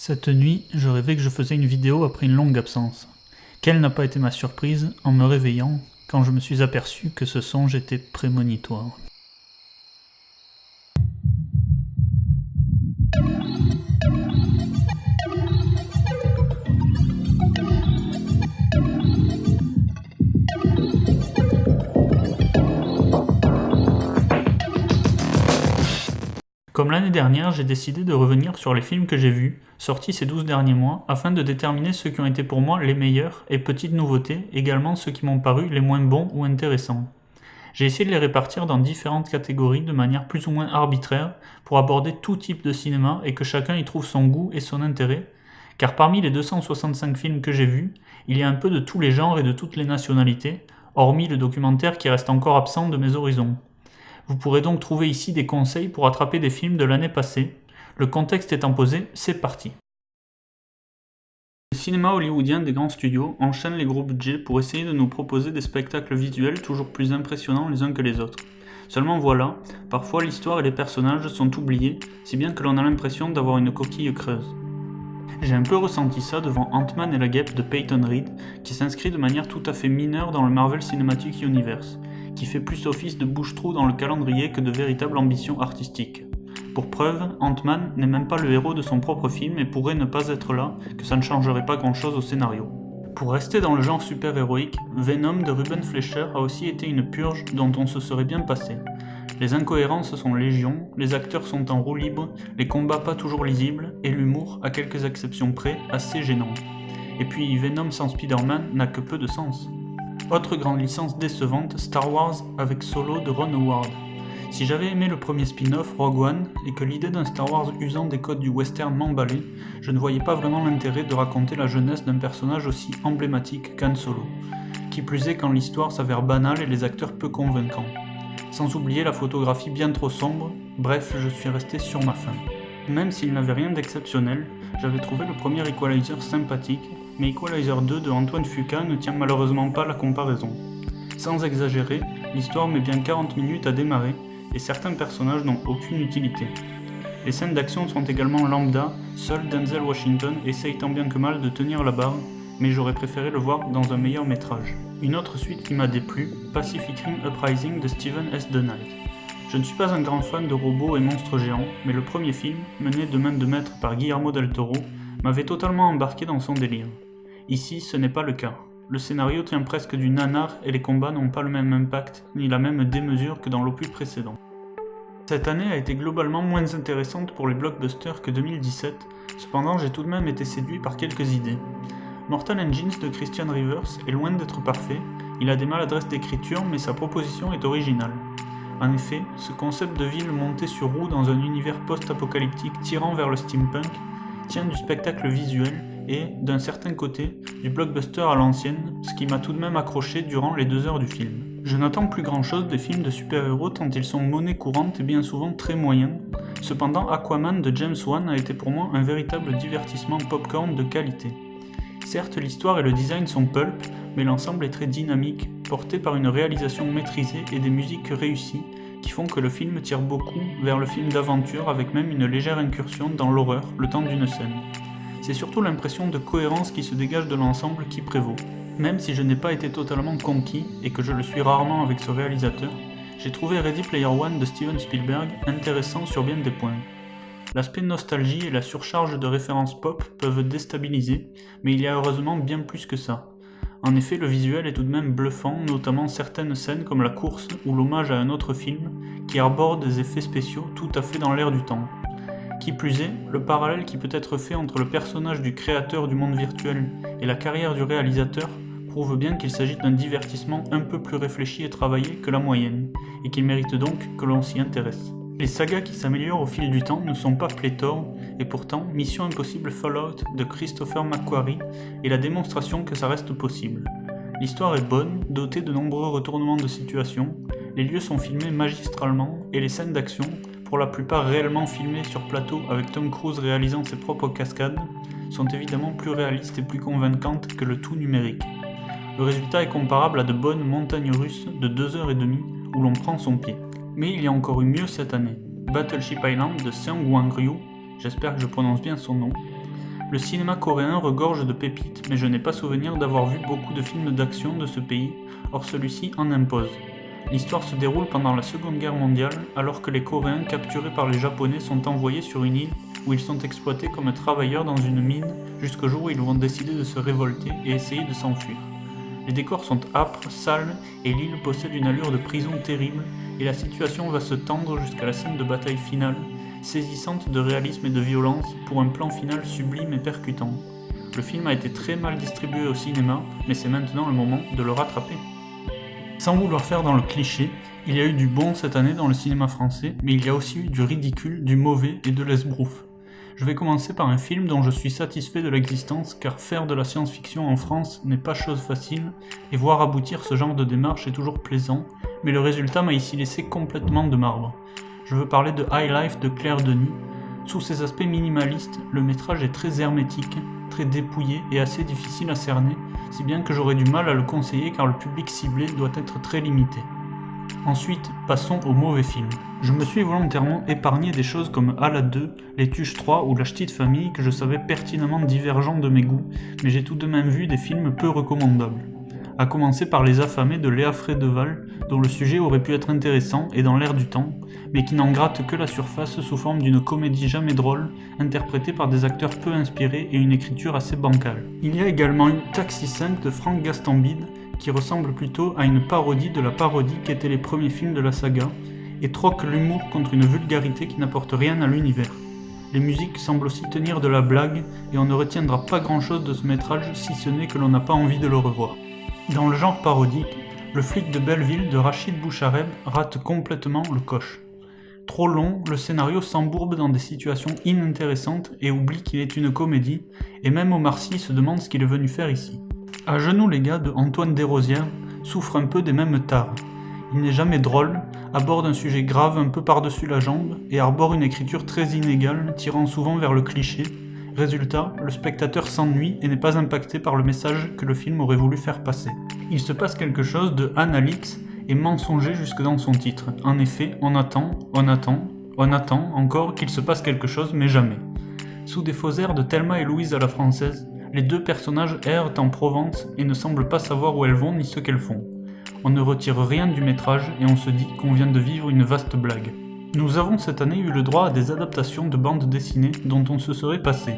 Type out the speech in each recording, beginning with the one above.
Cette nuit, je rêvais que je faisais une vidéo après une longue absence. Quelle n'a pas été ma surprise en me réveillant quand je me suis aperçu que ce songe était prémonitoire. Comme l'année dernière, j'ai décidé de revenir sur les films que j'ai vus, sortis ces 12 derniers mois, afin de déterminer ceux qui ont été pour moi les meilleurs et petites nouveautés, également ceux qui m'ont paru les moins bons ou intéressants. J'ai essayé de les répartir dans différentes catégories de manière plus ou moins arbitraire pour aborder tout type de cinéma et que chacun y trouve son goût et son intérêt, car parmi les 265 films que j'ai vus, il y a un peu de tous les genres et de toutes les nationalités, hormis le documentaire qui reste encore absent de mes horizons. Vous pourrez donc trouver ici des conseils pour attraper des films de l'année passée. Le contexte étant posé, c'est parti. Le cinéma hollywoodien des grands studios enchaîne les gros budgets pour essayer de nous proposer des spectacles visuels toujours plus impressionnants les uns que les autres. Seulement voilà, parfois l'histoire et les personnages sont oubliés, si bien que l'on a l'impression d'avoir une coquille creuse. J'ai un peu ressenti ça devant Ant-Man et la guêpe de Peyton Reed, qui s'inscrit de manière tout à fait mineure dans le Marvel Cinematic Universe, qui fait plus office de bouche-trou dans le calendrier que de véritable ambition artistique. Pour preuve, Ant-Man n'est même pas le héros de son propre film et pourrait ne pas être là, que ça ne changerait pas grand-chose au scénario. Pour rester dans le genre super-héroïque, Venom de Ruben Fleischer a aussi été une purge dont on se serait bien passé. Les incohérences sont légion, les acteurs sont en roue libre, les combats pas toujours lisibles, et l'humour, à quelques exceptions près, assez gênant. Et puis Venom sans Spider-Man n'a que peu de sens. Autre grande licence décevante, Star Wars avec Solo de Ron Howard. Si j'avais aimé le premier spin-off, Rogue One, et que l'idée d'un Star Wars usant des codes du western m'emballait, je ne voyais pas vraiment l'intérêt de raconter la jeunesse d'un personnage aussi emblématique qu'Han Solo. Qui plus est quand l'histoire s'avère banale et les acteurs peu convaincants. Sans oublier la photographie bien trop sombre, bref, je suis resté sur ma faim. Même s'il n'avait rien d'exceptionnel, j'avais trouvé le premier Equalizer sympathique, mais Equalizer 2 de Antoine Fuqua ne tient malheureusement pas la comparaison. Sans exagérer, l'histoire met bien 40 minutes à démarrer, et certains personnages n'ont aucune utilité. Les scènes d'action sont également lambda, seul Denzel Washington essaye tant bien que mal de tenir la barre, mais j'aurais préféré le voir dans un meilleur métrage. Une autre suite qui m'a déplu, Pacific Rim Uprising de Steven S. DeKnight. Je ne suis pas un grand fan de robots et monstres géants, mais le premier film, mené de main de maître par Guillermo del Toro, m'avait totalement embarqué dans son délire. Ici, ce n'est pas le cas. Le scénario tient presque du nanar et les combats n'ont pas le même impact, ni la même démesure que dans l'opus précédent. Cette année a été globalement moins intéressante pour les blockbusters que 2017, cependant j'ai tout de même été séduit par quelques idées. Mortal Engines de Christian Rivers est loin d'être parfait, il a des maladresses d'écriture mais sa proposition est originale. En effet, ce concept de ville montée sur roue dans un univers post-apocalyptique tirant vers le steampunk tient du spectacle visuel et, d'un certain côté, du blockbuster à l'ancienne, ce qui m'a tout de même accroché durant les 2 heures du film. Je n'attends plus grand chose des films de super-héros tant ils sont monnaie courante et bien souvent très moyens. Cependant, Aquaman de James Wan a été pour moi un véritable divertissement popcorn de qualité. Certes, l'histoire et le design sont pulp, mais l'ensemble est très dynamique, porté par une réalisation maîtrisée et des musiques réussies, qui font que le film tire beaucoup vers le film d'aventure avec même une légère incursion dans l'horreur le temps d'une scène. C'est surtout l'impression de cohérence qui se dégage de l'ensemble qui prévaut. Même si je n'ai pas été totalement conquis, et que je le suis rarement avec ce réalisateur, j'ai trouvé Ready Player One de Steven Spielberg intéressant sur bien des points. L'aspect nostalgie et la surcharge de références pop peuvent déstabiliser, mais il y a heureusement bien plus que ça. En effet, le visuel est tout de même bluffant, notamment certaines scènes comme la course ou l'hommage à un autre film, qui arbore des effets spéciaux tout à fait dans l'air du temps. Qui plus est, le parallèle qui peut être fait entre le personnage du créateur du monde virtuel et la carrière du réalisateur prouve bien qu'il s'agit d'un divertissement un peu plus réfléchi et travaillé que la moyenne, et qu'il mérite donc que l'on s'y intéresse. Les sagas qui s'améliorent au fil du temps ne sont pas pléthores, et pourtant Mission Impossible Fallout de Christopher McQuarrie est la démonstration que ça reste possible. L'histoire est bonne, dotée de nombreux retournements de situation, les lieux sont filmés magistralement, et les scènes d'action, pour la plupart réellement filmées sur plateau avec Tom Cruise réalisant ses propres cascades, sont évidemment plus réalistes et plus convaincantes que le tout numérique. Le résultat est comparable à de bonnes montagnes russes de 2h30 où l'on prend son pied. Mais il y a encore eu mieux cette année. Battleship Island de Seung Wang Ryu, j'espère que je prononce bien son nom, Le cinéma coréen regorge de pépites, mais je n'ai pas souvenir d'avoir vu beaucoup de films d'action de ce pays, or celui-ci en impose. L'histoire se déroule pendant la Seconde Guerre mondiale, alors que les Coréens capturés par les Japonais sont envoyés sur une île où ils sont exploités comme travailleurs dans une mine jusqu'au jour où ils vont décider de se révolter et essayer de s'enfuir. Les décors sont âpres, sales, et l'île possède une allure de prison terrible, et la situation va se tendre jusqu'à la scène de bataille finale, saisissante de réalisme et de violence pour un plan final sublime et percutant. Le film a été très mal distribué au cinéma, mais c'est maintenant le moment de le rattraper. Sans vouloir faire dans le cliché, il y a eu du bon cette année dans le cinéma français, mais il y a aussi eu du ridicule, du mauvais et de l'esbrouf. Je vais commencer par un film dont je suis satisfait de l'existence, car faire de la science-fiction en France n'est pas chose facile, et voir aboutir ce genre de démarche est toujours plaisant, mais le résultat m'a ici laissé complètement de marbre. Je veux parler de High Life de Claire Denis. Sous ses aspects minimalistes, le métrage est très hermétique, très dépouillé et assez difficile à cerner, si bien que j'aurais du mal à le conseiller car le public ciblé doit être très limité. Ensuite, passons au mauvais film. Je me suis volontairement épargné des choses comme Alad 2, Les Tuches 3 ou La Ch'tite Famille que je savais pertinemment divergents de mes goûts, mais j'ai tout de même vu des films peu recommandables. À commencer par Les Affamés de Léa Frédeval, dont le sujet aurait pu être intéressant et dans l'air du temps, mais qui n'en gratte que la surface sous forme d'une comédie jamais drôle, interprétée par des acteurs peu inspirés et une écriture assez bancale. Il y a également eu Taxi 5 de Franck Gastambide, qui ressemble plutôt à une parodie de la parodie qu'étaient les premiers films de la saga, et troque l'humour contre une vulgarité qui n'apporte rien à l'univers. Les musiques semblent aussi tenir de la blague, et on ne retiendra pas grand chose de ce métrage si ce n'est que l'on n'a pas envie de le revoir. Dans le genre parodique, Le flic de Belleville de Rachid Bouchareb rate complètement le coche. Trop long, le scénario s'embourbe dans des situations inintéressantes et oublie qu'il est une comédie, et même Omar Sy se demande ce qu'il est venu faire ici. À genoux les gars de Antoine Desrosières souffre un peu des mêmes tares. Il n'est jamais drôle, aborde un sujet grave un peu par-dessus la jambe et arbore une écriture très inégale, tirant souvent vers le cliché. Résultat, le spectateur s'ennuie et n'est pas impacté par le message que le film aurait voulu faire passer. Il se passe quelque chose de Analix et mensonger jusque dans son titre. En effet, on attend encore qu'il se passe quelque chose, mais jamais. Sous des faux airs de Thelma et Louise à la française, les deux personnages errent en Provence et ne semblent pas savoir où elles vont ni ce qu'elles font. On ne retire rien du métrage et on se dit qu'on vient de vivre une vaste blague. Nous avons cette année eu le droit à des adaptations de bandes dessinées dont on se serait passé.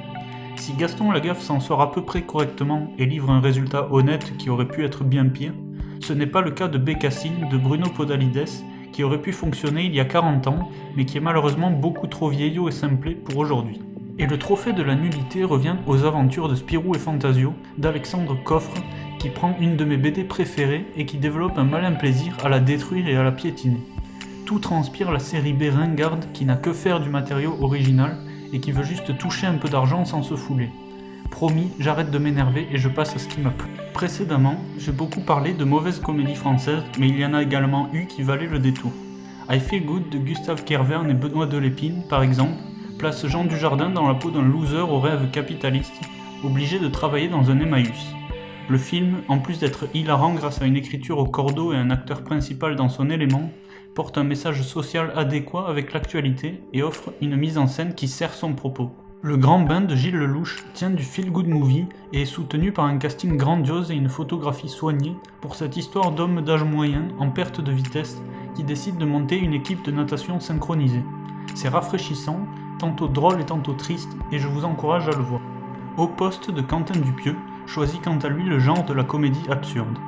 Si Gaston Lagaffe s'en sort à peu près correctement et livre un résultat honnête qui aurait pu être bien pire, ce n'est pas le cas de Bécassine de Bruno Podalides qui aurait pu fonctionner il y a 40 ans mais qui est malheureusement beaucoup trop vieillot et simplé pour aujourd'hui. Et le trophée de la nullité revient aux aventures de Spirou et Fantasio d'Alexandre Coffre qui prend une de mes BD préférées et qui développe un malin plaisir à la détruire et à la piétiner. Tout transpire la série B ringarde qui n'a que faire du matériau original et qui veut juste toucher un peu d'argent sans se fouler. Promis, j'arrête de m'énerver et je passe à ce qui m'a plu. Précédemment, j'ai beaucoup parlé de mauvaises comédies françaises, mais il y en a également eu qui valaient le détour. I Feel Good de Gustave Kervern et Benoît Delépine, par exemple, place Jean Dujardin dans la peau d'un loser au rêve capitaliste, obligé de travailler dans un Emmaüs. Le film, en plus d'être hilarant grâce à une écriture au cordeau et un acteur principal dans son élément, porte un message social adéquat avec l'actualité et offre une mise en scène qui sert son propos. Le Grand Bain de Gilles Lelouch tient du feel-good movie et est soutenu par un casting grandiose et une photographie soignée pour cette histoire d'hommes d'âge moyen en perte de vitesse qui décide de monter une équipe de natation synchronisée. C'est rafraîchissant, tantôt drôle et tantôt triste, et je vous encourage à le voir. Au poste de Quentin Dupieux choisit quant à lui le genre de la comédie absurde.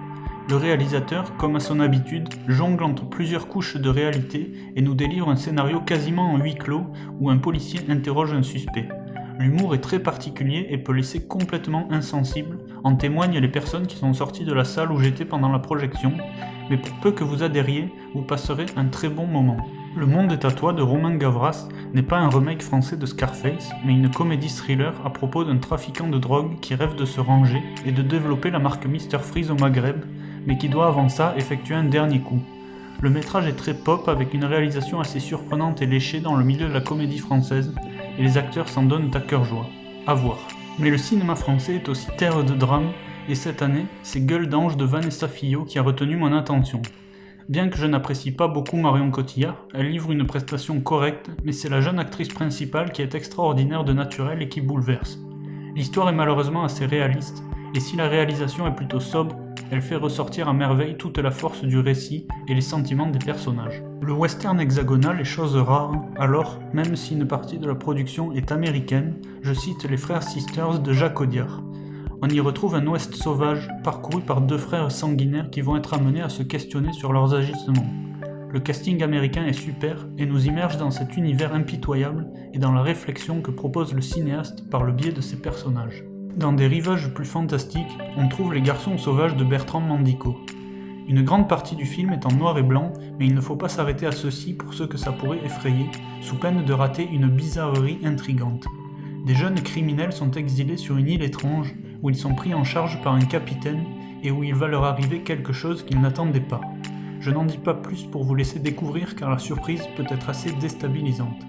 Le réalisateur, comme à son habitude, jongle entre plusieurs couches de réalité et nous délivre un scénario quasiment en huis clos où un policier interroge un suspect. L'humour est très particulier et peut laisser complètement insensible, en témoignent les personnes qui sont sorties de la salle où j'étais pendant la projection, mais pour peu que vous adhériez, vous passerez un très bon moment. Le monde est à toi de Romain Gavras n'est pas un remake français de Scarface, mais une comédie thriller à propos d'un trafiquant de drogue qui rêve de se ranger et de développer la marque Mr Freeze au Maghreb, mais qui doit avant ça effectuer un dernier coup. Le métrage est très pop avec une réalisation assez surprenante et léchée dans le milieu de la comédie française, et les acteurs s'en donnent à cœur joie. À voir. Mais le cinéma français est aussi terre de drame, et cette année, c'est Gueule d'ange de Vanessa Fillot qui a retenu mon attention. Bien que je n'apprécie pas beaucoup Marion Cotillard, elle livre une prestation correcte, mais c'est la jeune actrice principale qui est extraordinaire de naturel et qui bouleverse. L'histoire est malheureusement assez réaliste, et si la réalisation est plutôt sobre, elle fait ressortir à merveille toute la force du récit et les sentiments des personnages. Le western hexagonal est chose rare, alors, même si une partie de la production est américaine, je cite les frères Sisters de Jacques Audiard. On y retrouve un ouest sauvage, parcouru par deux frères sanguinaires qui vont être amenés à se questionner sur leurs agissements. Le casting américain est super et nous immerge dans cet univers impitoyable et dans la réflexion que propose le cinéaste par le biais de ses personnages. Dans des rivages plus fantastiques, on trouve Les Garçons sauvages de Bertrand Mandico. Une grande partie du film est en noir et blanc, mais il ne faut pas s'arrêter à ceci pour ceux que ça pourrait effrayer, sous peine de rater une bizarrerie intrigante. Des jeunes criminels sont exilés sur une île étrange, où ils sont pris en charge par un capitaine, et où il va leur arriver quelque chose qu'ils n'attendaient pas. Je n'en dis pas plus pour vous laisser découvrir car la surprise peut être assez déstabilisante.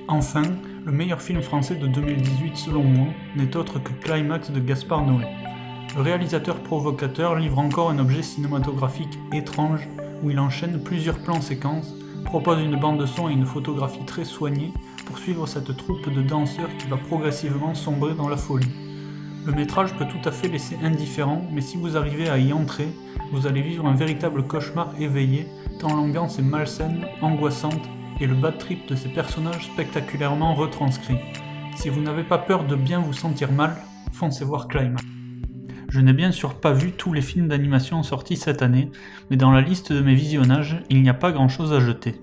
Enfin, le meilleur film français de 2018 selon moi n'est autre que Climax de Gaspard Noé. Le réalisateur provocateur livre encore un objet cinématographique étrange où il enchaîne plusieurs plans séquences, propose une bande son et une photographie très soignée pour suivre cette troupe de danseurs qui va progressivement sombrer dans la folie. Le métrage peut tout à fait laisser indifférent, mais si vous arrivez à y entrer, vous allez vivre un véritable cauchemar éveillé, tant l'ambiance est malsaine, angoissante, et le bad trip de ces personnages spectaculairement retranscrit. Si vous n'avez pas peur de bien vous sentir mal, foncez voir Climax. Je n'ai bien sûr pas vu tous les films d'animation sortis cette année, mais dans la liste de mes visionnages, il n'y a pas grand chose à jeter.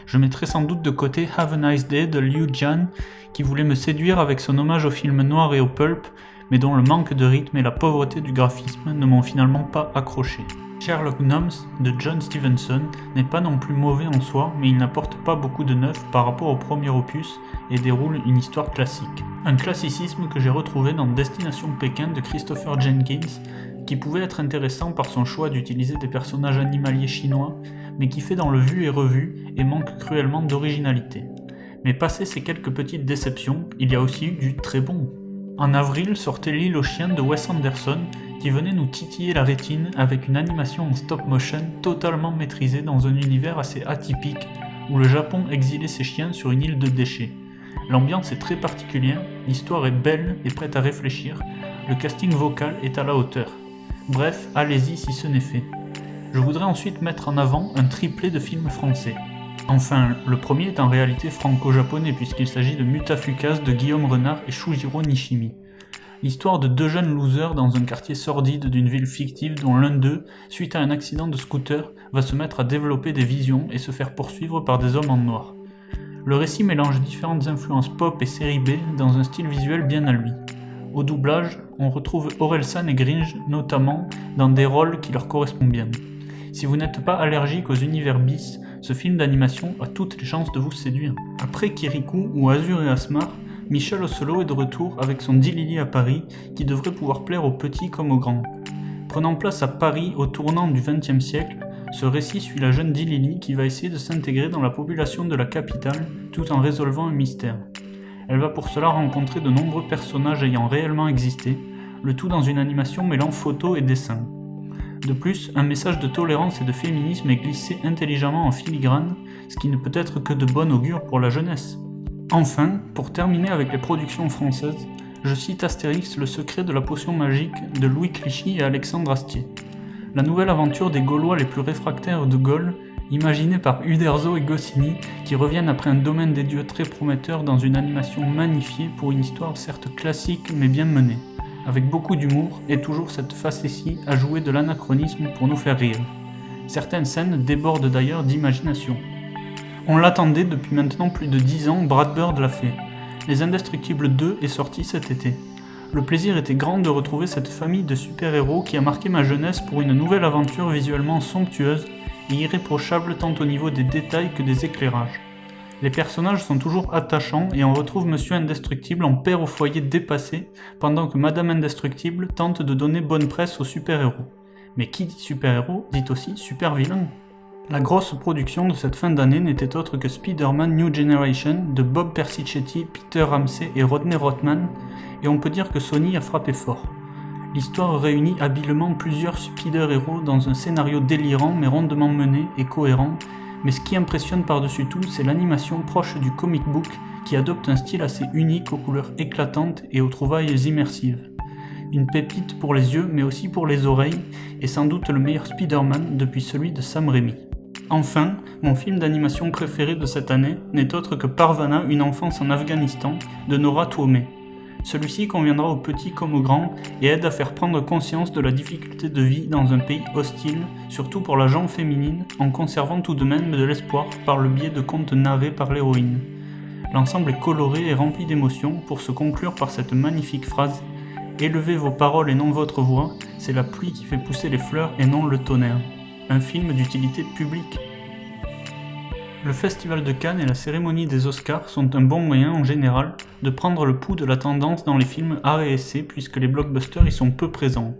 Je mettrai sans doute de côté Have a Nice Day de Liu Jian, qui voulait me séduire avec son hommage au film noir et au pulp, mais dont le manque de rythme et la pauvreté du graphisme ne m'ont finalement pas accroché. Sherlock Gnomes de John Stevenson n'est pas non plus mauvais en soi, mais il n'apporte pas beaucoup de neuf par rapport au premier opus et déroule une histoire classique. Un classicisme que j'ai retrouvé dans Destination Pékin de Christopher Jenkins, qui pouvait être intéressant par son choix d'utiliser des personnages animaliers chinois, mais qui fait dans le vu et revu et manque cruellement d'originalité. Mais passé ces quelques petites déceptions, il y a aussi eu du très bon. En avril sortait L'île aux chiens de Wes Anderson, qui venait nous titiller la rétine avec une animation en stop motion totalement maîtrisée dans un univers assez atypique, où le Japon exilait ses chiens sur une île de déchets. L'ambiance est très particulière, l'histoire est belle et prête à réfléchir, le casting vocal est à la hauteur. Bref, allez-y si ce n'est fait. Je voudrais ensuite mettre en avant un triplé de films français. Enfin, le premier est en réalité franco-japonais puisqu'il s'agit de Mutafukas de Guillaume Renard et Shujiro Nishimi. L'histoire de deux jeunes losers dans un quartier sordide d'une ville fictive dont l'un d'eux, suite à un accident de scooter, va se mettre à développer des visions et se faire poursuivre par des hommes en noir. Le récit mélange différentes influences pop et série B dans un style visuel bien à lui. Au doublage, on retrouve Orelsan et Gringe notamment dans des rôles qui leur correspondent bien. Si vous n'êtes pas allergique aux univers bis, ce film d'animation a toutes les chances de vous séduire. Après Kirikou ou Azur et Asmar, Michel Oslo est de retour avec son Dilili à Paris qui devrait pouvoir plaire aux petits comme aux grands. Prenant place à Paris au tournant du XXe siècle, ce récit suit la jeune Dilili qui va essayer de s'intégrer dans la population de la capitale tout en résolvant un mystère. Elle va pour cela rencontrer de nombreux personnages ayant réellement existé, le tout dans une animation mêlant photos et dessins. De plus, un message de tolérance et de féminisme est glissé intelligemment en filigrane, ce qui ne peut être que de bon augure pour la jeunesse. Enfin, pour terminer avec les productions françaises, je cite Astérix, le secret de la potion magique de Louis Clichy et Alexandre Astier. La nouvelle aventure des Gaulois les plus réfractaires de Gaulle, imaginée par Uderzo et Goscinny, qui reviennent après un domaine des dieux très prometteur dans une animation magnifiée pour une histoire certes classique mais bien menée, avec beaucoup d'humour et toujours cette facétie à jouer de l'anachronisme pour nous faire rire. Certaines scènes débordent d'ailleurs d'imagination. On l'attendait depuis maintenant plus de 10 ans, Brad Bird l'a fait. Les Indestructibles 2 est sorti cet été. Le plaisir était grand de retrouver cette famille de super-héros qui a marqué ma jeunesse pour une nouvelle aventure visuellement somptueuse et irréprochable tant au niveau des détails que des éclairages. Les personnages sont toujours attachants et on retrouve Monsieur Indestructible en père au foyer dépassé, pendant que Madame Indestructible tente de donner bonne presse aux super-héros. Mais qui dit super-héros dit aussi super-vilain. La grosse production de cette fin d'année n'était autre que Spider-Man New Generation de Bob Persichetti, Peter Ramsey et Rodney Rothman, et on peut dire que Sony a frappé fort. L'histoire réunit habilement plusieurs Spider-héros dans un scénario délirant mais rondement mené et cohérent, mais ce qui impressionne par-dessus tout, c'est l'animation proche du comic book qui adopte un style assez unique aux couleurs éclatantes et aux trouvailles immersives. Une pépite pour les yeux mais aussi pour les oreilles, et sans doute le meilleur Spider-Man depuis celui de Sam Raimi. Enfin, mon film d'animation préféré de cette année n'est autre que Parvana, une enfance en Afghanistan, de Nora Twomey. Celui-ci conviendra aux petits comme aux grands et aide à faire prendre conscience de la difficulté de vie dans un pays hostile, surtout pour la gente féminine, en conservant tout de même de l'espoir par le biais de contes narrés par l'héroïne. L'ensemble est coloré et rempli d'émotions pour se conclure par cette magnifique phrase « Élevez vos paroles et non votre voix, c'est la pluie qui fait pousser les fleurs et non le tonnerre ». Un film d'utilité publique. Le Festival de Cannes et la cérémonie des Oscars sont un bon moyen en général de prendre le pouls de la tendance dans les films art et essai puisque les blockbusters y sont peu présents.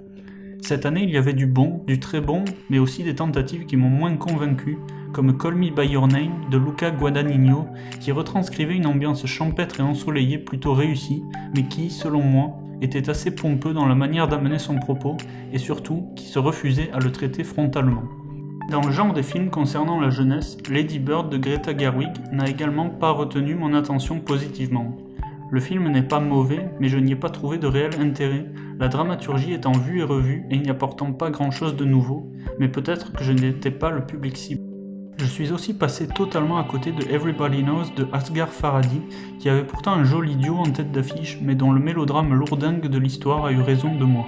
Cette année il y avait du bon, du très bon, mais aussi des tentatives qui m'ont moins convaincu, comme Call Me By Your Name de Luca Guadagnino, qui retranscrivait une ambiance champêtre et ensoleillée plutôt réussie, mais qui, selon moi, était assez pompeux dans la manière d'amener son propos, et surtout qui se refusait à le traiter frontalement. Dans le genre des films concernant la jeunesse, Lady Bird de Greta Gerwig n'a également pas retenu mon attention positivement. Le film n'est pas mauvais, mais je n'y ai pas trouvé de réel intérêt, la dramaturgie étant vue et revue et n'y apportant pas grand chose de nouveau, mais peut-être que je n'étais pas le public cible. Je suis aussi passé totalement à côté de Everybody Knows de Asghar Farhadi, qui avait pourtant un joli duo en tête d'affiche, mais dont le mélodrame lourdingue de l'histoire a eu raison de moi.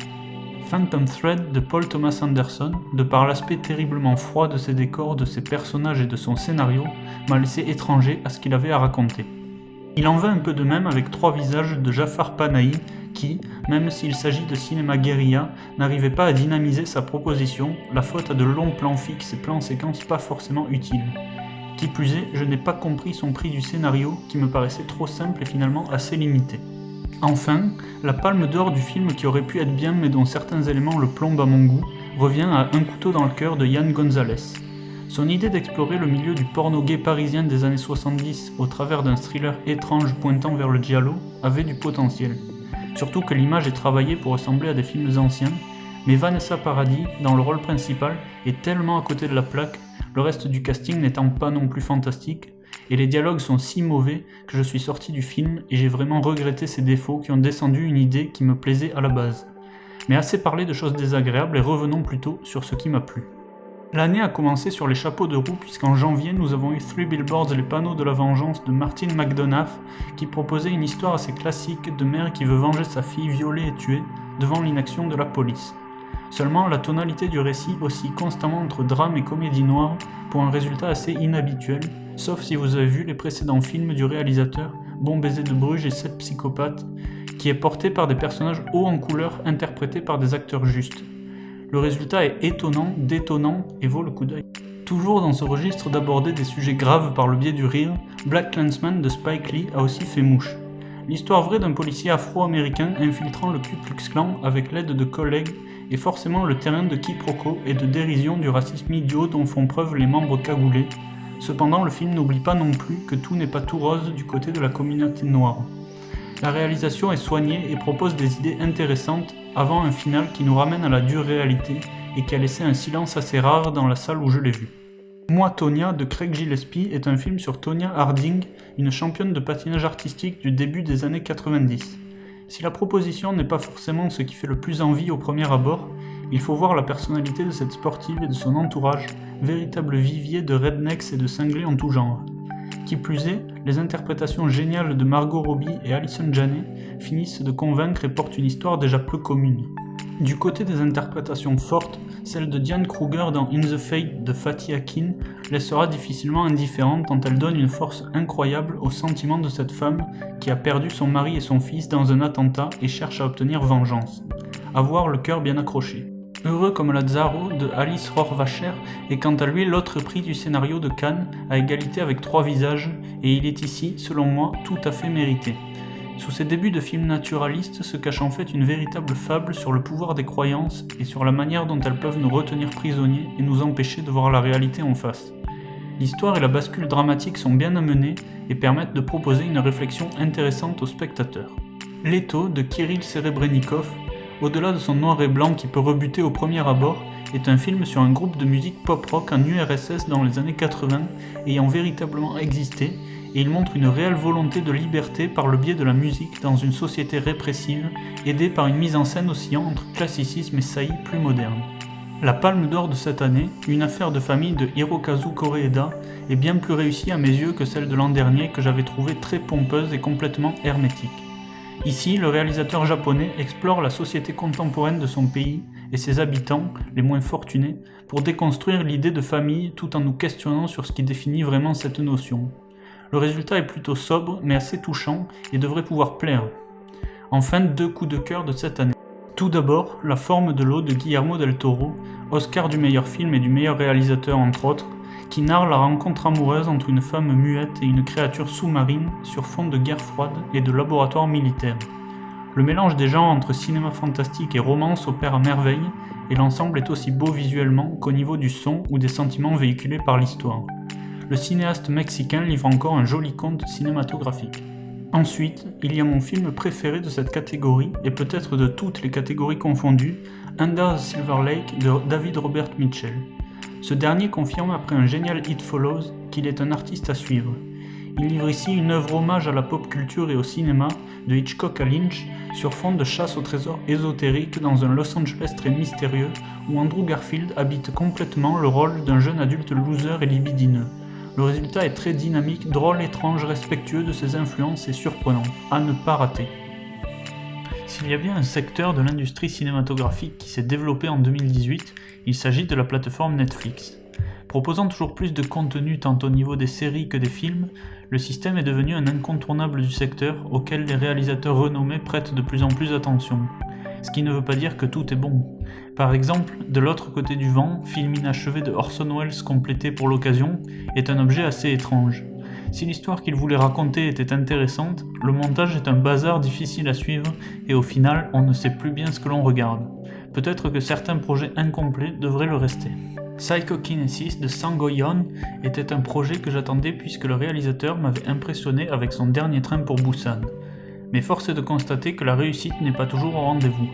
Phantom Thread de Paul Thomas Anderson, de par l'aspect terriblement froid de ses décors, de ses personnages et de son scénario, m'a laissé étranger à ce qu'il avait à raconter. Il en va un peu de même avec Trois visages de Jafar Panahi, qui, même s'il s'agit de cinéma guérilla, n'arrivait pas à dynamiser sa proposition, la faute à de longs plans fixes et plans séquences pas forcément utiles. Qui plus est, je n'ai pas compris son prix du scénario, qui me paraissait trop simple et finalement assez limité. Enfin, la palme d'or du film qui aurait pu être bien mais dont certains éléments le plombent à mon goût, revient à Un couteau dans le cœur de Yann Gonzalez. Son idée d'explorer le milieu du porno gay parisien des années 70 au travers d'un thriller étrange pointant vers le giallo avait du potentiel. Surtout que l'image est travaillée pour ressembler à des films anciens, mais Vanessa Paradis, dans le rôle principal, est tellement à côté de la plaque, le reste du casting n'étant pas non plus fantastique, et les dialogues sont si mauvais que je suis sorti du film et j'ai vraiment regretté ces défauts qui ont descendu une idée qui me plaisait à la base. Mais assez parlé de choses désagréables et revenons plutôt sur ce qui m'a plu. L'année a commencé sur les chapeaux de roue puisqu'en janvier nous avons eu Three Billboards, les panneaux de la vengeance de Martin McDonagh qui proposait une histoire assez classique de mère qui veut venger sa fille violée et tuée devant l'inaction de la police. Seulement la tonalité du récit oscille constamment entre drame et comédie noire pour un résultat assez inhabituel, sauf si vous avez vu les précédents films du réalisateur, Bon baiser de Bruges et 7 psychopathes, qui est porté par des personnages hauts en couleur interprétés par des acteurs justes. Le résultat est étonnant, détonnant et vaut le coup d'œil. Toujours dans ce registre d'aborder des sujets graves par le biais du rire, Black Klansman de Spike Lee a aussi fait mouche. L'histoire vraie d'un policier afro-américain infiltrant le Ku Klux Klan avec l'aide de collègues est forcément le terrain de quiproquo et de dérision du racisme idiot dont font preuve les membres cagoulés. Cependant, le film n'oublie pas non plus que tout n'est pas tout rose du côté de la communauté noire. La réalisation est soignée et propose des idées intéressantes avant un final qui nous ramène à la dure réalité et qui a laissé un silence assez rare dans la salle où je l'ai vu. Moi, Tonya de Craig Gillespie est un film sur Tonya Harding, une championne de patinage artistique du début des années 90. Si la proposition n'est pas forcément ce qui fait le plus envie au premier abord, il faut voir la personnalité de cette sportive et de son entourage, véritable vivier de rednecks et de cinglés en tout genre. Qui plus est, les interprétations géniales de Margot Robbie et Allison Janney finissent de convaincre et portent une histoire déjà peu commune. Du côté des interprétations fortes, celle de Diane Kruger dans In the Fate de Fatih Akin laissera difficilement indifférente tant elle donne une force incroyable aux sentiments de cette femme qui a perdu son mari et son fils dans un attentat et cherche à obtenir vengeance. Avoir le cœur bien accroché. Heureux comme Lazzaro de Alice Rohrwacher est quant à lui l'autre prix du scénario de Cannes à égalité avec Trois visages et il est ici, selon moi, tout à fait mérité. Sous ses débuts de film naturaliste se cache en fait une véritable fable sur le pouvoir des croyances et sur la manière dont elles peuvent nous retenir prisonniers et nous empêcher de voir la réalité en face. L'histoire et la bascule dramatique sont bien amenées et permettent de proposer une réflexion intéressante aux spectateurs. Leto de Kirill Serebrennikov, au-delà de son noir et blanc qui peut rebuter au premier abord, est un film sur un groupe de musique pop-rock en URSS dans les années 80 ayant véritablement existé, et il montre une réelle volonté de liberté par le biais de la musique dans une société répressive, aidée par une mise en scène oscillant entre classicisme et saillie plus moderne. La Palme d'Or de cette année, Une affaire de famille de Hirokazu Koreeda, est bien plus réussie à mes yeux que celle de l'an dernier que j'avais trouvée très pompeuse et complètement hermétique. Ici, le réalisateur japonais explore la société contemporaine de son pays et ses habitants, les moins fortunés, pour déconstruire l'idée de famille tout en nous questionnant sur ce qui définit vraiment cette notion. Le résultat est plutôt sobre mais assez touchant et devrait pouvoir plaire. Enfin, 2 coups de cœur de cette année. Tout d'abord, La forme de l'eau de Guillermo del Toro, Oscar du meilleur film et du meilleur réalisateur entre autres, qui narre la rencontre amoureuse entre une femme muette et une créature sous-marine sur fond de guerre froide et de laboratoire militaire. Le mélange des genres entre cinéma fantastique et romance opère à merveille, et l'ensemble est aussi beau visuellement qu'au niveau du son ou des sentiments véhiculés par l'histoire. Le cinéaste mexicain livre encore un joli conte cinématographique. Ensuite, il y a mon film préféré de cette catégorie, et peut-être de toutes les catégories confondues, Under the Silver Lake de David Robert Mitchell. Ce dernier confirme après un génial It Follows qu'il est un artiste à suivre. Il livre ici une œuvre hommage à la pop culture et au cinéma, de Hitchcock à Lynch, sur fond de chasse au trésor ésotérique dans un Los Angeles très mystérieux, où Andrew Garfield habite complètement le rôle d'un jeune adulte loser et libidineux. Le résultat est très dynamique, drôle, étrange, respectueux de ses influences et surprenant, à ne pas rater. S'il y a bien un secteur de l'industrie cinématographique qui s'est développé en 2018, il s'agit de la plateforme Netflix. Proposant toujours plus de contenu tant au niveau des séries que des films, le système est devenu un incontournable du secteur auquel les réalisateurs renommés prêtent de plus en plus attention. Ce qui ne veut pas dire que tout est bon. Par exemple, De l'autre côté du vent, film inachevé de Orson Welles complété pour l'occasion, est un objet assez étrange. Si l'histoire qu'il voulait raconter était intéressante, le montage est un bazar difficile à suivre et au final, on ne sait plus bien ce que l'on regarde. Peut-être que certains projets incomplets devraient le rester. Psychokinesis de Sang Go-yeon était un projet que j'attendais puisque le réalisateur m'avait impressionné avec son dernier train pour Busan. Mais force est de constater que la réussite n'est pas toujours au rendez-vous.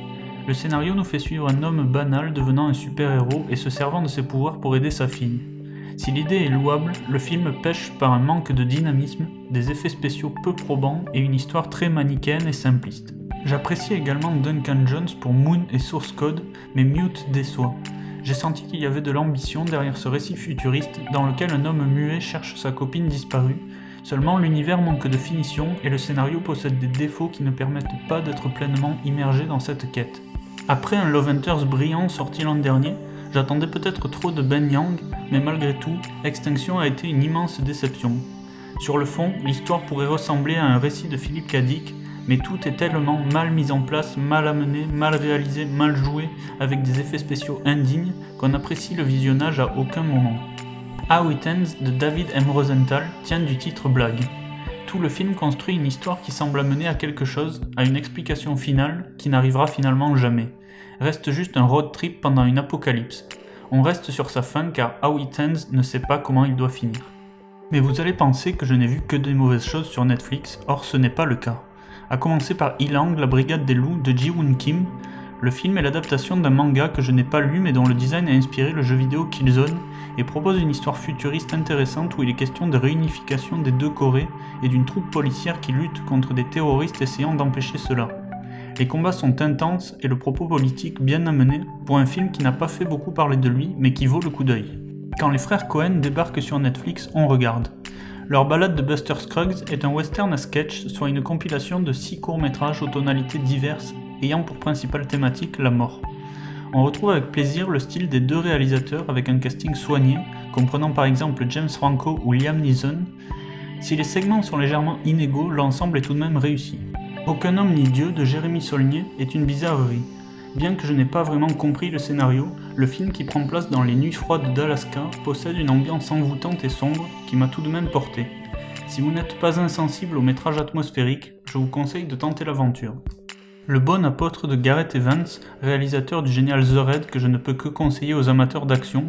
Le scénario nous fait suivre un homme banal devenant un super-héros et se servant de ses pouvoirs pour aider sa fille. Si l'idée est louable, le film pêche par un manque de dynamisme, des effets spéciaux peu probants et une histoire très manichéenne et simpliste. J'apprécie également Duncan Jones pour Moon et Source Code, mais Mute déçoit. J'ai senti qu'il y avait de l'ambition derrière ce récit futuriste dans lequel un homme muet cherche sa copine disparue. Seulement l'univers manque de finition et le scénario possède des défauts qui ne permettent pas d'être pleinement immergé dans cette quête. Après un Love Hunters brillant sorti l'an dernier, j'attendais peut-être trop de Ben Yang, mais malgré tout, Extinction a été une immense déception. Sur le fond, l'histoire pourrait ressembler à un récit de Philippe K. Dick, mais tout est tellement mal mis en place, mal amené, mal réalisé, mal joué, avec des effets spéciaux indignes, qu'on apprécie le visionnage à aucun moment. How It Ends de David M. Rosenthal tient du titre blague. Tout le film construit une histoire qui semble amener à quelque chose, à une explication finale qui n'arrivera finalement jamais. Reste juste un road trip pendant une apocalypse. On reste sur sa fin car How It Ends ne sait pas comment il doit finir. Mais vous allez penser que je n'ai vu que des mauvaises choses sur Netflix, or ce n'est pas le cas. À commencer par Ilang, la brigade des loups de Ji-Woon Kim. Le film est l'adaptation d'un manga que je n'ai pas lu mais dont le design a inspiré le jeu vidéo Killzone et propose une histoire futuriste intéressante où il est question de réunification des deux Corées et d'une troupe policière qui lutte contre des terroristes essayant d'empêcher cela. Les combats sont intenses et le propos politique bien amené pour un film qui n'a pas fait beaucoup parler de lui mais qui vaut le coup d'œil. Quand les frères Coen débarquent sur Netflix, on regarde. Leur balade de Buster Scruggs est un western à sketch, soit une compilation de 6 courts-métrages aux tonalités diverses ayant pour principale thématique la mort. On retrouve avec plaisir le style des deux réalisateurs avec un casting soigné, comprenant par exemple James Franco ou Liam Neeson. Si les segments sont légèrement inégaux, l'ensemble est tout de même réussi. Aucun homme ni Dieu de Jérémy Saulnier est une bizarrerie. Bien que je n'ai pas vraiment compris le scénario, le film qui prend place dans les nuits froides d'Alaska possède une ambiance envoûtante et sombre qui m'a tout de même porté. Si vous n'êtes pas insensible au métrage atmosphérique, je vous conseille de tenter l'aventure. Le bon apôtre de Gareth Evans, réalisateur du génial The Raid que je ne peux que conseiller aux amateurs d'action,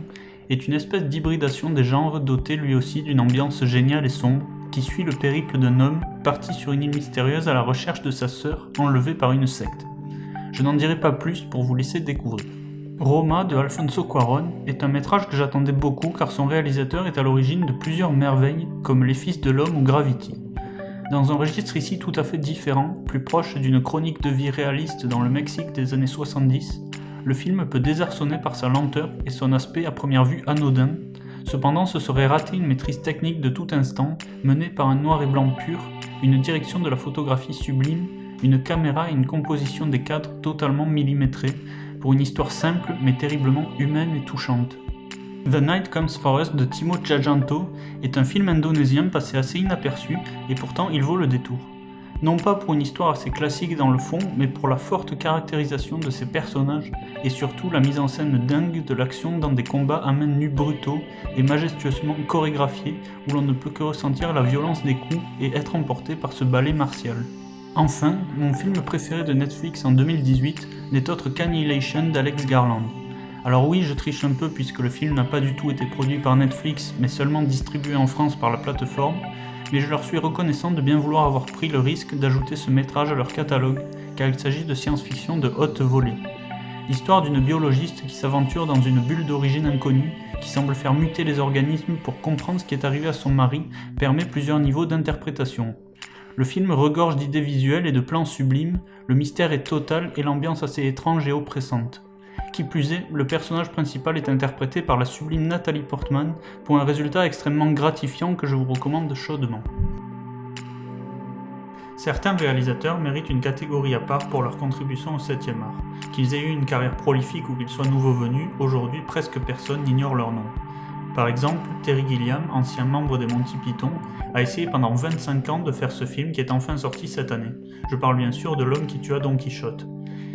est une espèce d'hybridation des genres doté lui aussi d'une ambiance géniale et sombre qui suit le périple d'un homme parti sur une île mystérieuse à la recherche de sa sœur enlevée par une secte. Je n'en dirai pas plus pour vous laisser découvrir. Roma de Alfonso Cuarón est un métrage que j'attendais beaucoup car son réalisateur est à l'origine de plusieurs merveilles comme Les Fils de l'Homme ou Gravity. Dans un registre ici tout à fait différent, plus proche d'une chronique de vie réaliste dans le Mexique des années 70, le film peut désarçonner par sa lenteur et son aspect à première vue anodin. Cependant, ce serait rater une maîtrise technique de tout instant, menée par un noir et blanc pur, une direction de la photographie sublime, une caméra et une composition des cadres totalement millimétrés, pour une histoire simple mais terriblement humaine et touchante. The Night Comes For Us de Timo Tjahjanto est un film indonésien passé assez inaperçu et pourtant il vaut le détour. Non pas pour une histoire assez classique dans le fond, mais pour la forte caractérisation de ses personnages et surtout la mise en scène dingue de l'action dans des combats à main nue brutaux et majestueusement chorégraphiés où l'on ne peut que ressentir la violence des coups et être emporté par ce ballet martial. Enfin, mon film préféré de Netflix en 2018 n'est autre qu'Annihilation d'Alex Garland. Alors oui, je triche un peu puisque le film n'a pas du tout été produit par Netflix, mais seulement distribué en France par la plateforme, mais je leur suis reconnaissant de bien vouloir avoir pris le risque d'ajouter ce métrage à leur catalogue, car il s'agit de science-fiction de haute volée. L'histoire d'une biologiste qui s'aventure dans une bulle d'origine inconnue, qui semble faire muter les organismes pour comprendre ce qui est arrivé à son mari, permet plusieurs niveaux d'interprétation. Le film regorge d'idées visuelles et de plans sublimes, le mystère est total et l'ambiance assez étrange et oppressante. Qui plus est, le personnage principal est interprété par la sublime Nathalie Portman pour un résultat extrêmement gratifiant que je vous recommande chaudement. Certains réalisateurs méritent une catégorie à part pour leur contribution au 7e art. Qu'ils aient eu une carrière prolifique ou qu'ils soient nouveaux venus, aujourd'hui presque personne n'ignore leur nom. Par exemple, Terry Gilliam, ancien membre des Monty Python, a essayé pendant 25 ans de faire ce film qui est enfin sorti cette année. Je parle bien sûr de L'homme qui tua Don Quichotte.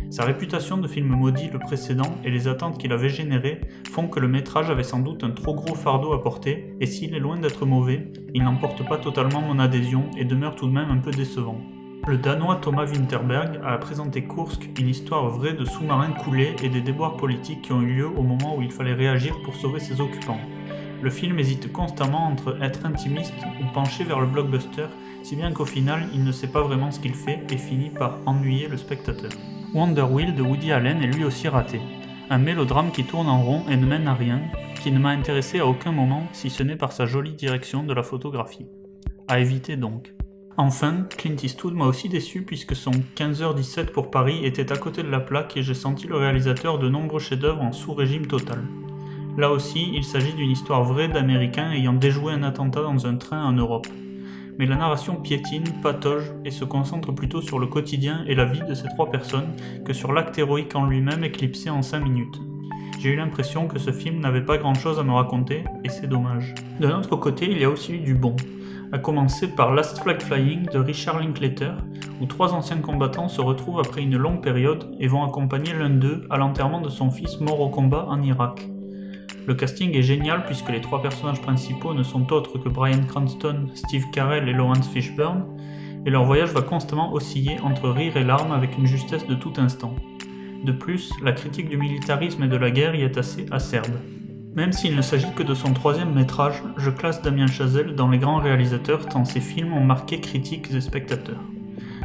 Sa réputation de film maudit le précédent et les attentes qu'il avait générées font que le métrage avait sans doute un trop gros fardeau à porter, et s'il est loin d'être mauvais, il n'emporte pas totalement mon adhésion et demeure tout de même un peu décevant. Le Danois Thomas Winterberg a présenté Kursk, une histoire vraie de sous-marins coulés et des déboires politiques qui ont eu lieu au moment où il fallait réagir pour sauver ses occupants. Le film hésite constamment entre être intimiste ou pencher vers le blockbuster, si bien qu'au final, il ne sait pas vraiment ce qu'il fait et finit par ennuyer le spectateur. Wonder Wheel de Woody Allen est lui aussi raté. Un mélodrame qui tourne en rond et ne mène à rien, qui ne m'a intéressé à aucun moment si ce n'est par sa jolie direction de la photographie. À éviter donc. Enfin, Clint Eastwood m'a aussi déçu puisque son 15h17 pour Paris était à côté de la plaque et j'ai senti le réalisateur de nombreux chefs-d'œuvre en sous-régime total. Là aussi, il s'agit d'une histoire vraie d'Américains ayant déjoué un attentat dans un train en Europe. Mais la narration piétine, patauge et se concentre plutôt sur le quotidien et la vie de ces trois personnes que sur l'acte héroïque en lui-même éclipsé en 5 minutes. J'ai eu l'impression que ce film n'avait pas grand-chose à me raconter et c'est dommage. D'un autre côté, il y a aussi eu du bon, à commencer par Last Flag Flying de Richard Linklater, où 3 anciens combattants se retrouvent après une longue période et vont accompagner l'un d'eux à l'enterrement de son fils mort au combat en Irak. Le casting est génial puisque les 3 personnages principaux ne sont autres que Bryan Cranston, Steve Carell et Lawrence Fishburne, et leur voyage va constamment osciller entre rire et larmes avec une justesse de tout instant. De plus, la critique du militarisme et de la guerre y est assez acerbe. Même s'il ne s'agit que de son 3e métrage, je classe Damien Chazelle dans les grands réalisateurs tant ses films ont marqué critiques et spectateurs.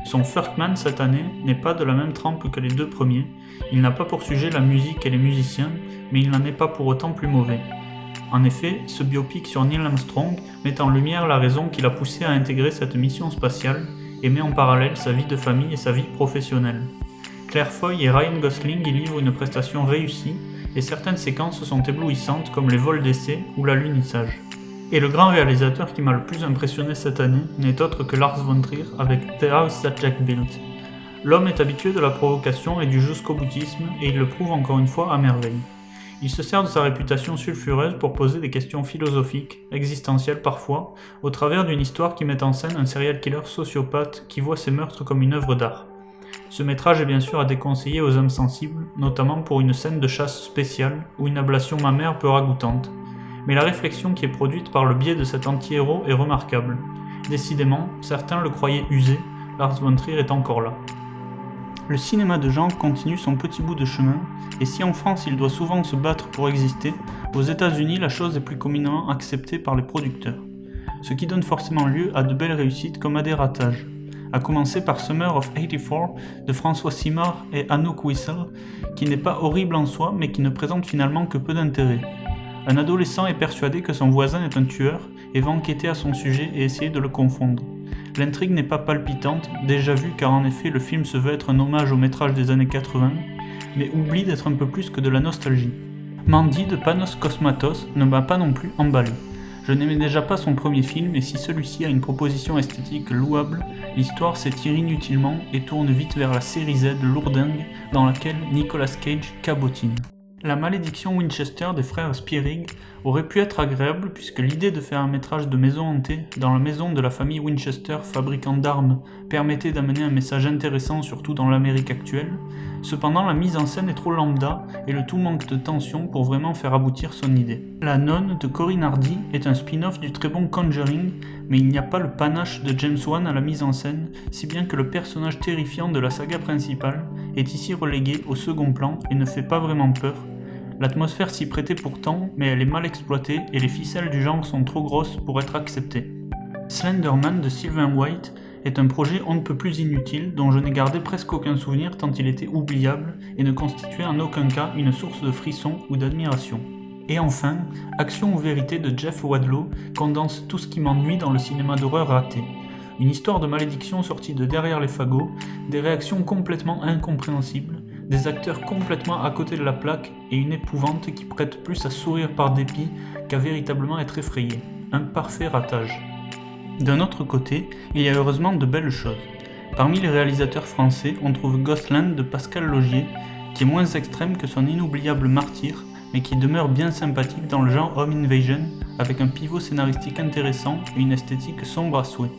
Son First Man cette année n'est pas de la même trempe que les 2 premiers, il n'a pas pour sujet la musique et les musiciens, mais il n'en est pas pour autant plus mauvais. En effet, ce biopic sur Neil Armstrong met en lumière la raison qui l'a poussé à intégrer cette mission spatiale et met en parallèle sa vie de famille et sa vie professionnelle. Claire Foy et Ryan Gosling y livrent une prestation réussie et certaines séquences sont éblouissantes comme les vols d'essai ou l'alunissage. Et le grand réalisateur qui m'a le plus impressionné cette année n'est autre que Lars von Trier avec The House That Jack Built. L'homme est habitué de la provocation et du jusqu'au-boutisme et il le prouve encore une fois à merveille. Il se sert de sa réputation sulfureuse pour poser des questions philosophiques, existentielles parfois, au travers d'une histoire qui met en scène un serial killer sociopathe qui voit ses meurtres comme une œuvre d'art. Ce métrage est bien sûr à déconseiller aux âmes sensibles, notamment pour une scène de chasse spéciale ou une ablation mammaire peu ragoûtante. Mais la réflexion qui est produite par le biais de cet anti-héros est remarquable. Décidément, certains le croyaient usé, Lars von Trier est encore là. Le cinéma de genre continue son petit bout de chemin, et si en France il doit souvent se battre pour exister, aux États-Unis la chose est plus communément acceptée par les producteurs. Ce qui donne forcément lieu à de belles réussites comme à des ratages. à commencer par Summer of '84 de François Simard et Anouk Wissel, qui n'est pas horrible en soi mais qui ne présente finalement que peu d'intérêt. Un adolescent est persuadé que son voisin est un tueur et va enquêter à son sujet et essayer de le confondre. L'intrigue n'est pas palpitante, déjà vue car en effet le film se veut être un hommage au métrage des années 80, mais oublie d'être un peu plus que de la nostalgie. Mandy de Panos Cosmatos ne m'a pas non plus emballé. Je n'aimais déjà pas son premier film et si celui-ci a une proposition esthétique louable, l'histoire s'étire inutilement et tourne vite vers la série Z lourdingue dans laquelle Nicolas Cage cabotine. La malédiction Winchester des frères Spearig aurait pu être agréable puisque l'idée de faire un métrage de maison hantée dans la maison de la famille Winchester, fabricant d'armes, permettait d'amener un message intéressant surtout dans l'Amérique actuelle. Cependant, la mise en scène est trop lambda et le tout manque de tension pour vraiment faire aboutir son idée. La Nonne de Corinne Hardy est un spin-off du très bon Conjuring, mais il n'y a pas le panache de James Wan à la mise en scène, si bien que le personnage terrifiant de la saga principale est ici relégué au second plan et ne fait pas vraiment peur. L'atmosphère s'y prêtait pourtant, mais elle est mal exploitée et les ficelles du genre sont trop grosses pour être acceptées. Slenderman de Sylvain White est un projet on ne peut plus inutile dont je n'ai gardé presque aucun souvenir tant il était oubliable et ne constituait en aucun cas une source de frisson ou d'admiration. Et enfin, Action ou vérité de Jeff Wadlow condense tout ce qui m'ennuie dans le cinéma d'horreur raté. Une histoire de malédiction sortie de derrière les fagots, des réactions complètement incompréhensibles, des acteurs complètement à côté de la plaque et une épouvante qui prête plus à sourire par dépit qu'à véritablement être effrayé. Un parfait ratage. D'un autre côté, il y a heureusement de belles choses. Parmi les réalisateurs français, on trouve Ghostland de Pascal Laugier, qui est moins extrême que son inoubliable Martyr, mais qui demeure bien sympathique dans le genre Home Invasion, avec un pivot scénaristique intéressant et une esthétique sombre à souhait.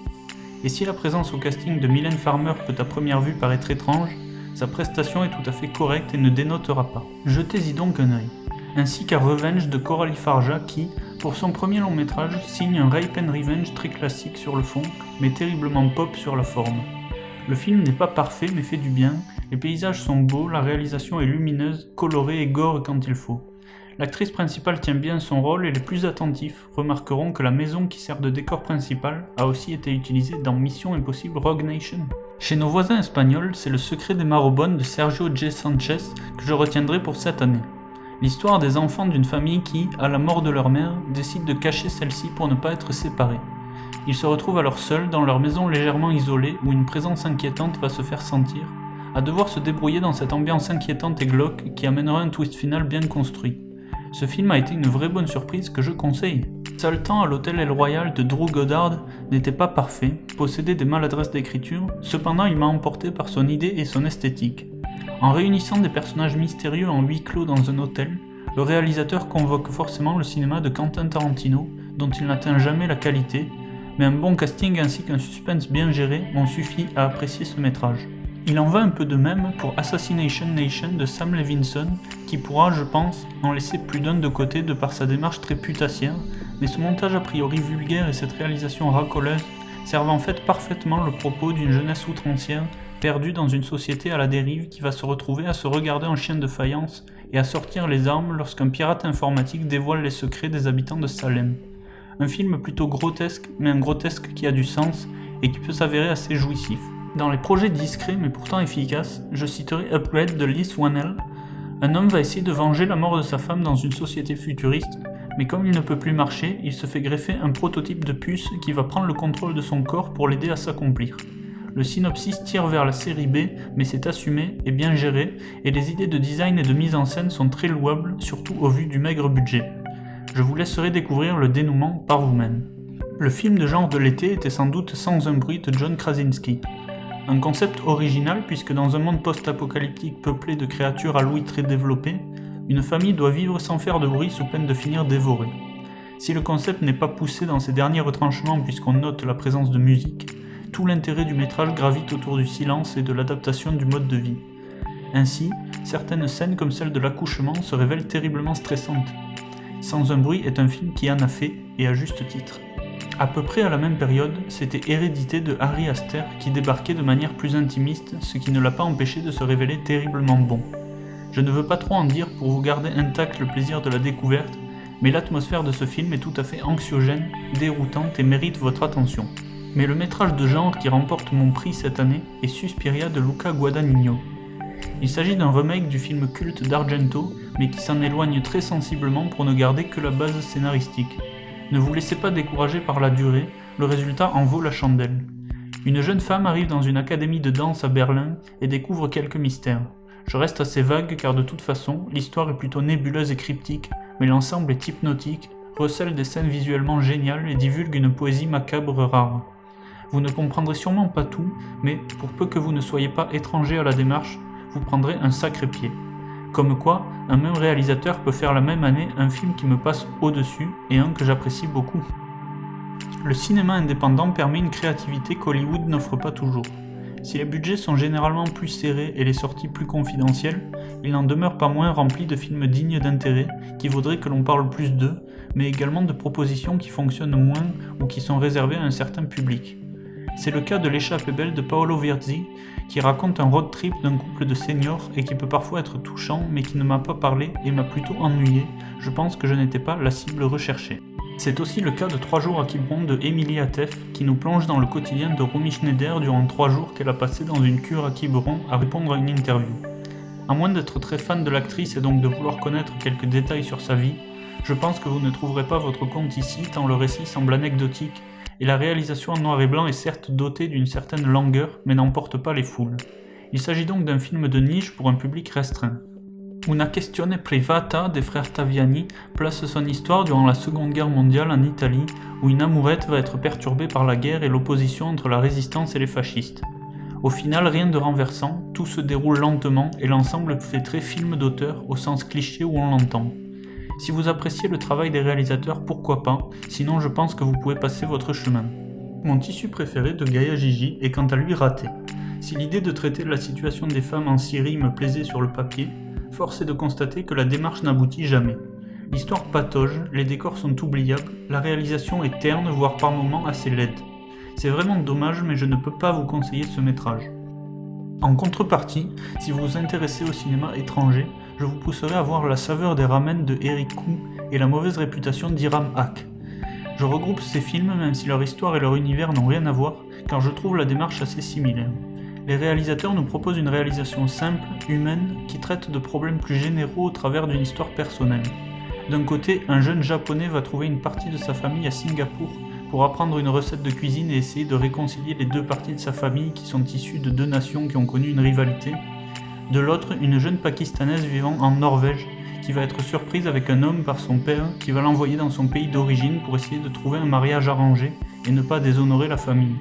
Et si la présence au casting de Mylène Farmer peut à première vue paraître étrange, sa prestation est tout à fait correcte et ne dénotera pas. Jetez-y donc un œil. Ainsi qu'à Revenge de Coralie Farja qui, pour son premier long métrage, signe un rape and revenge très classique sur le fond, mais terriblement pop sur la forme. Le film n'est pas parfait mais fait du bien, les paysages sont beaux, la réalisation est lumineuse, colorée et gore quand il faut. L'actrice principale tient bien son rôle et les plus attentifs remarqueront que la maison qui sert de décor principal a aussi été utilisée dans Mission Impossible Rogue Nation. Chez nos voisins espagnols, c'est Le secret des Marrobonnes de Sergio G. Sanchez que je retiendrai pour cette année. L'histoire des enfants d'une famille qui, à la mort de leur mère, décide de cacher celle-ci pour ne pas être séparés. Ils se retrouvent alors seuls dans leur maison légèrement isolée où une présence inquiétante va se faire sentir, à devoir se débrouiller dans cette ambiance inquiétante et glauque qui amènera un twist final bien construit. Ce film a été une vraie bonne surprise que je conseille. Saltan à l'hôtel El Royal de Drew Goddard n'était pas parfait, possédait des maladresses d'écriture, cependant il m'a emporté par son idée et son esthétique. En réunissant des personnages mystérieux en huis clos dans un hôtel, le réalisateur convoque forcément le cinéma de Quentin Tarantino, dont il n'atteint jamais la qualité, mais un bon casting ainsi qu'un suspense bien géré m'ont suffi à apprécier ce métrage. Il en va un peu de même pour Assassination Nation de Sam Levinson, qui pourra, je pense, en laisser plus d'un de côté de par sa démarche très putassière, mais ce montage a priori vulgaire et cette réalisation racoleuse servent en fait parfaitement le propos d'une jeunesse outrancière perdue dans une société à la dérive qui va se retrouver à se regarder en chien de faïence et à sortir les armes lorsqu'un pirate informatique dévoile les secrets des habitants de Salem. Un film plutôt grotesque, mais un grotesque qui a du sens et qui peut s'avérer assez jouissif. Dans les projets discrets mais pourtant efficaces, je citerai Upgrade de Lee Swanell. Un homme va essayer de venger la mort de sa femme dans une société futuriste, mais comme il ne peut plus marcher, il se fait greffer un prototype de puce qui va prendre le contrôle de son corps pour l'aider à s'accomplir. Le synopsis tire vers la série B, mais c'est assumé et bien géré, et les idées de design et de mise en scène sont très louables, surtout au vu du maigre budget. Je vous laisserai découvrir le dénouement par vous-même. Le film de genre de l'été était sans doute Sans un bruit de John Krasinski. Un concept original puisque dans un monde post-apocalyptique peuplé de créatures à l'ouïe très développées, une famille doit vivre sans faire de bruit sous peine de finir dévorée. Si le concept n'est pas poussé dans ses derniers retranchements puisqu'on note la présence de musique, tout l'intérêt du métrage gravite autour du silence et de l'adaptation du mode de vie. Ainsi, certaines scènes comme celle de l'accouchement se révèlent terriblement stressantes. Sans un bruit est un film qui en a fait, et à juste titre. À peu près à la même période, c'était Hérédité de Ari Aster qui débarquait de manière plus intimiste, ce qui ne l'a pas empêché de se révéler terriblement bon. Je ne veux pas trop en dire pour vous garder intact le plaisir de la découverte, mais l'atmosphère de ce film est tout à fait anxiogène, déroutante et mérite votre attention. Mais le métrage de genre qui remporte mon prix cette année est Suspiria de Luca Guadagnino. Il s'agit d'un remake du film culte d'Argento, mais qui s'en éloigne très sensiblement pour ne garder que la base scénaristique. Ne vous laissez pas décourager par la durée, le résultat en vaut la chandelle. Une jeune femme arrive dans une académie de danse à Berlin et découvre quelques mystères. Je reste assez vague car de toute façon, l'histoire est plutôt nébuleuse et cryptique, mais l'ensemble est hypnotique, recèle des scènes visuellement géniales et divulgue une poésie macabre rare. Vous ne comprendrez sûrement pas tout, mais pour peu que vous ne soyez pas étranger à la démarche, vous prendrez un sacré pied. Comme quoi, un même réalisateur peut faire la même année un film qui me passe au-dessus et un que j'apprécie beaucoup. Le cinéma indépendant permet une créativité qu'Hollywood n'offre pas toujours. Si les budgets sont généralement plus serrés et les sorties plus confidentielles, il n'en demeure pas moins rempli de films dignes d'intérêt qui voudraient que l'on parle plus d'eux, mais également de propositions qui fonctionnent moins ou qui sont réservées à un certain public. C'est le cas de L'échappée belle de Paolo Virzi, qui raconte un road trip d'un couple de seniors et qui peut parfois être touchant mais qui ne m'a pas parlé et m'a plutôt ennuyé, je pense que je n'étais pas la cible recherchée. C'est aussi le cas de 3 jours à Quiberon de Émilie Atef, qui nous plonge dans le quotidien de Romy Schneider durant 3 jours qu'elle a passé dans une cure à Quiberon à répondre à une interview. À moins d'être très fan de l'actrice et donc de vouloir connaître quelques détails sur sa vie, je pense que vous ne trouverez pas votre compte ici tant le récit semble anecdotique, et la réalisation en noir et blanc est certes dotée d'une certaine langueur mais n'emporte pas les foules. Il s'agit donc d'un film de niche pour un public restreint. Una questione privata des frères Taviani place son histoire durant la Seconde Guerre mondiale en Italie, où une amourette va être perturbée par la guerre et l'opposition entre la résistance et les fascistes. Au final, rien de renversant, tout se déroule lentement et l'ensemble fait très film d'auteur au sens cliché où on l'entend. Si vous appréciez le travail des réalisateurs, pourquoi pas, sinon je pense que vous pouvez passer votre chemin. Mon tissu préféré de Gaia Gigi est quant à lui raté. Si l'idée de traiter de la situation des femmes en Syrie me plaisait sur le papier, force est de constater que la démarche n'aboutit jamais. L'histoire patauge, les décors sont oubliables, la réalisation est terne, voire par moments assez laide. C'est vraiment dommage, mais je ne peux pas vous conseiller ce métrage. En contrepartie, si vous vous intéressez au cinéma étranger, je vous pousserai à voir La saveur des ramen de Eric Koo et La mauvaise réputation d'Hiram Haq. Je regroupe ces films même si leur histoire et leur univers n'ont rien à voir, car je trouve la démarche assez similaire. Les réalisateurs nous proposent une réalisation simple, humaine, qui traite de problèmes plus généraux au travers d'une histoire personnelle. D'un côté, un jeune japonais va trouver une partie de sa famille à Singapour pour apprendre une recette de cuisine et essayer de réconcilier les deux parties de sa famille qui sont issues de 2 nations qui ont connu une rivalité. De l'autre, une jeune pakistanaise vivant en Norvège qui va être surprise avec un homme par son père qui va l'envoyer dans son pays d'origine pour essayer de trouver un mariage arrangé et ne pas déshonorer la famille.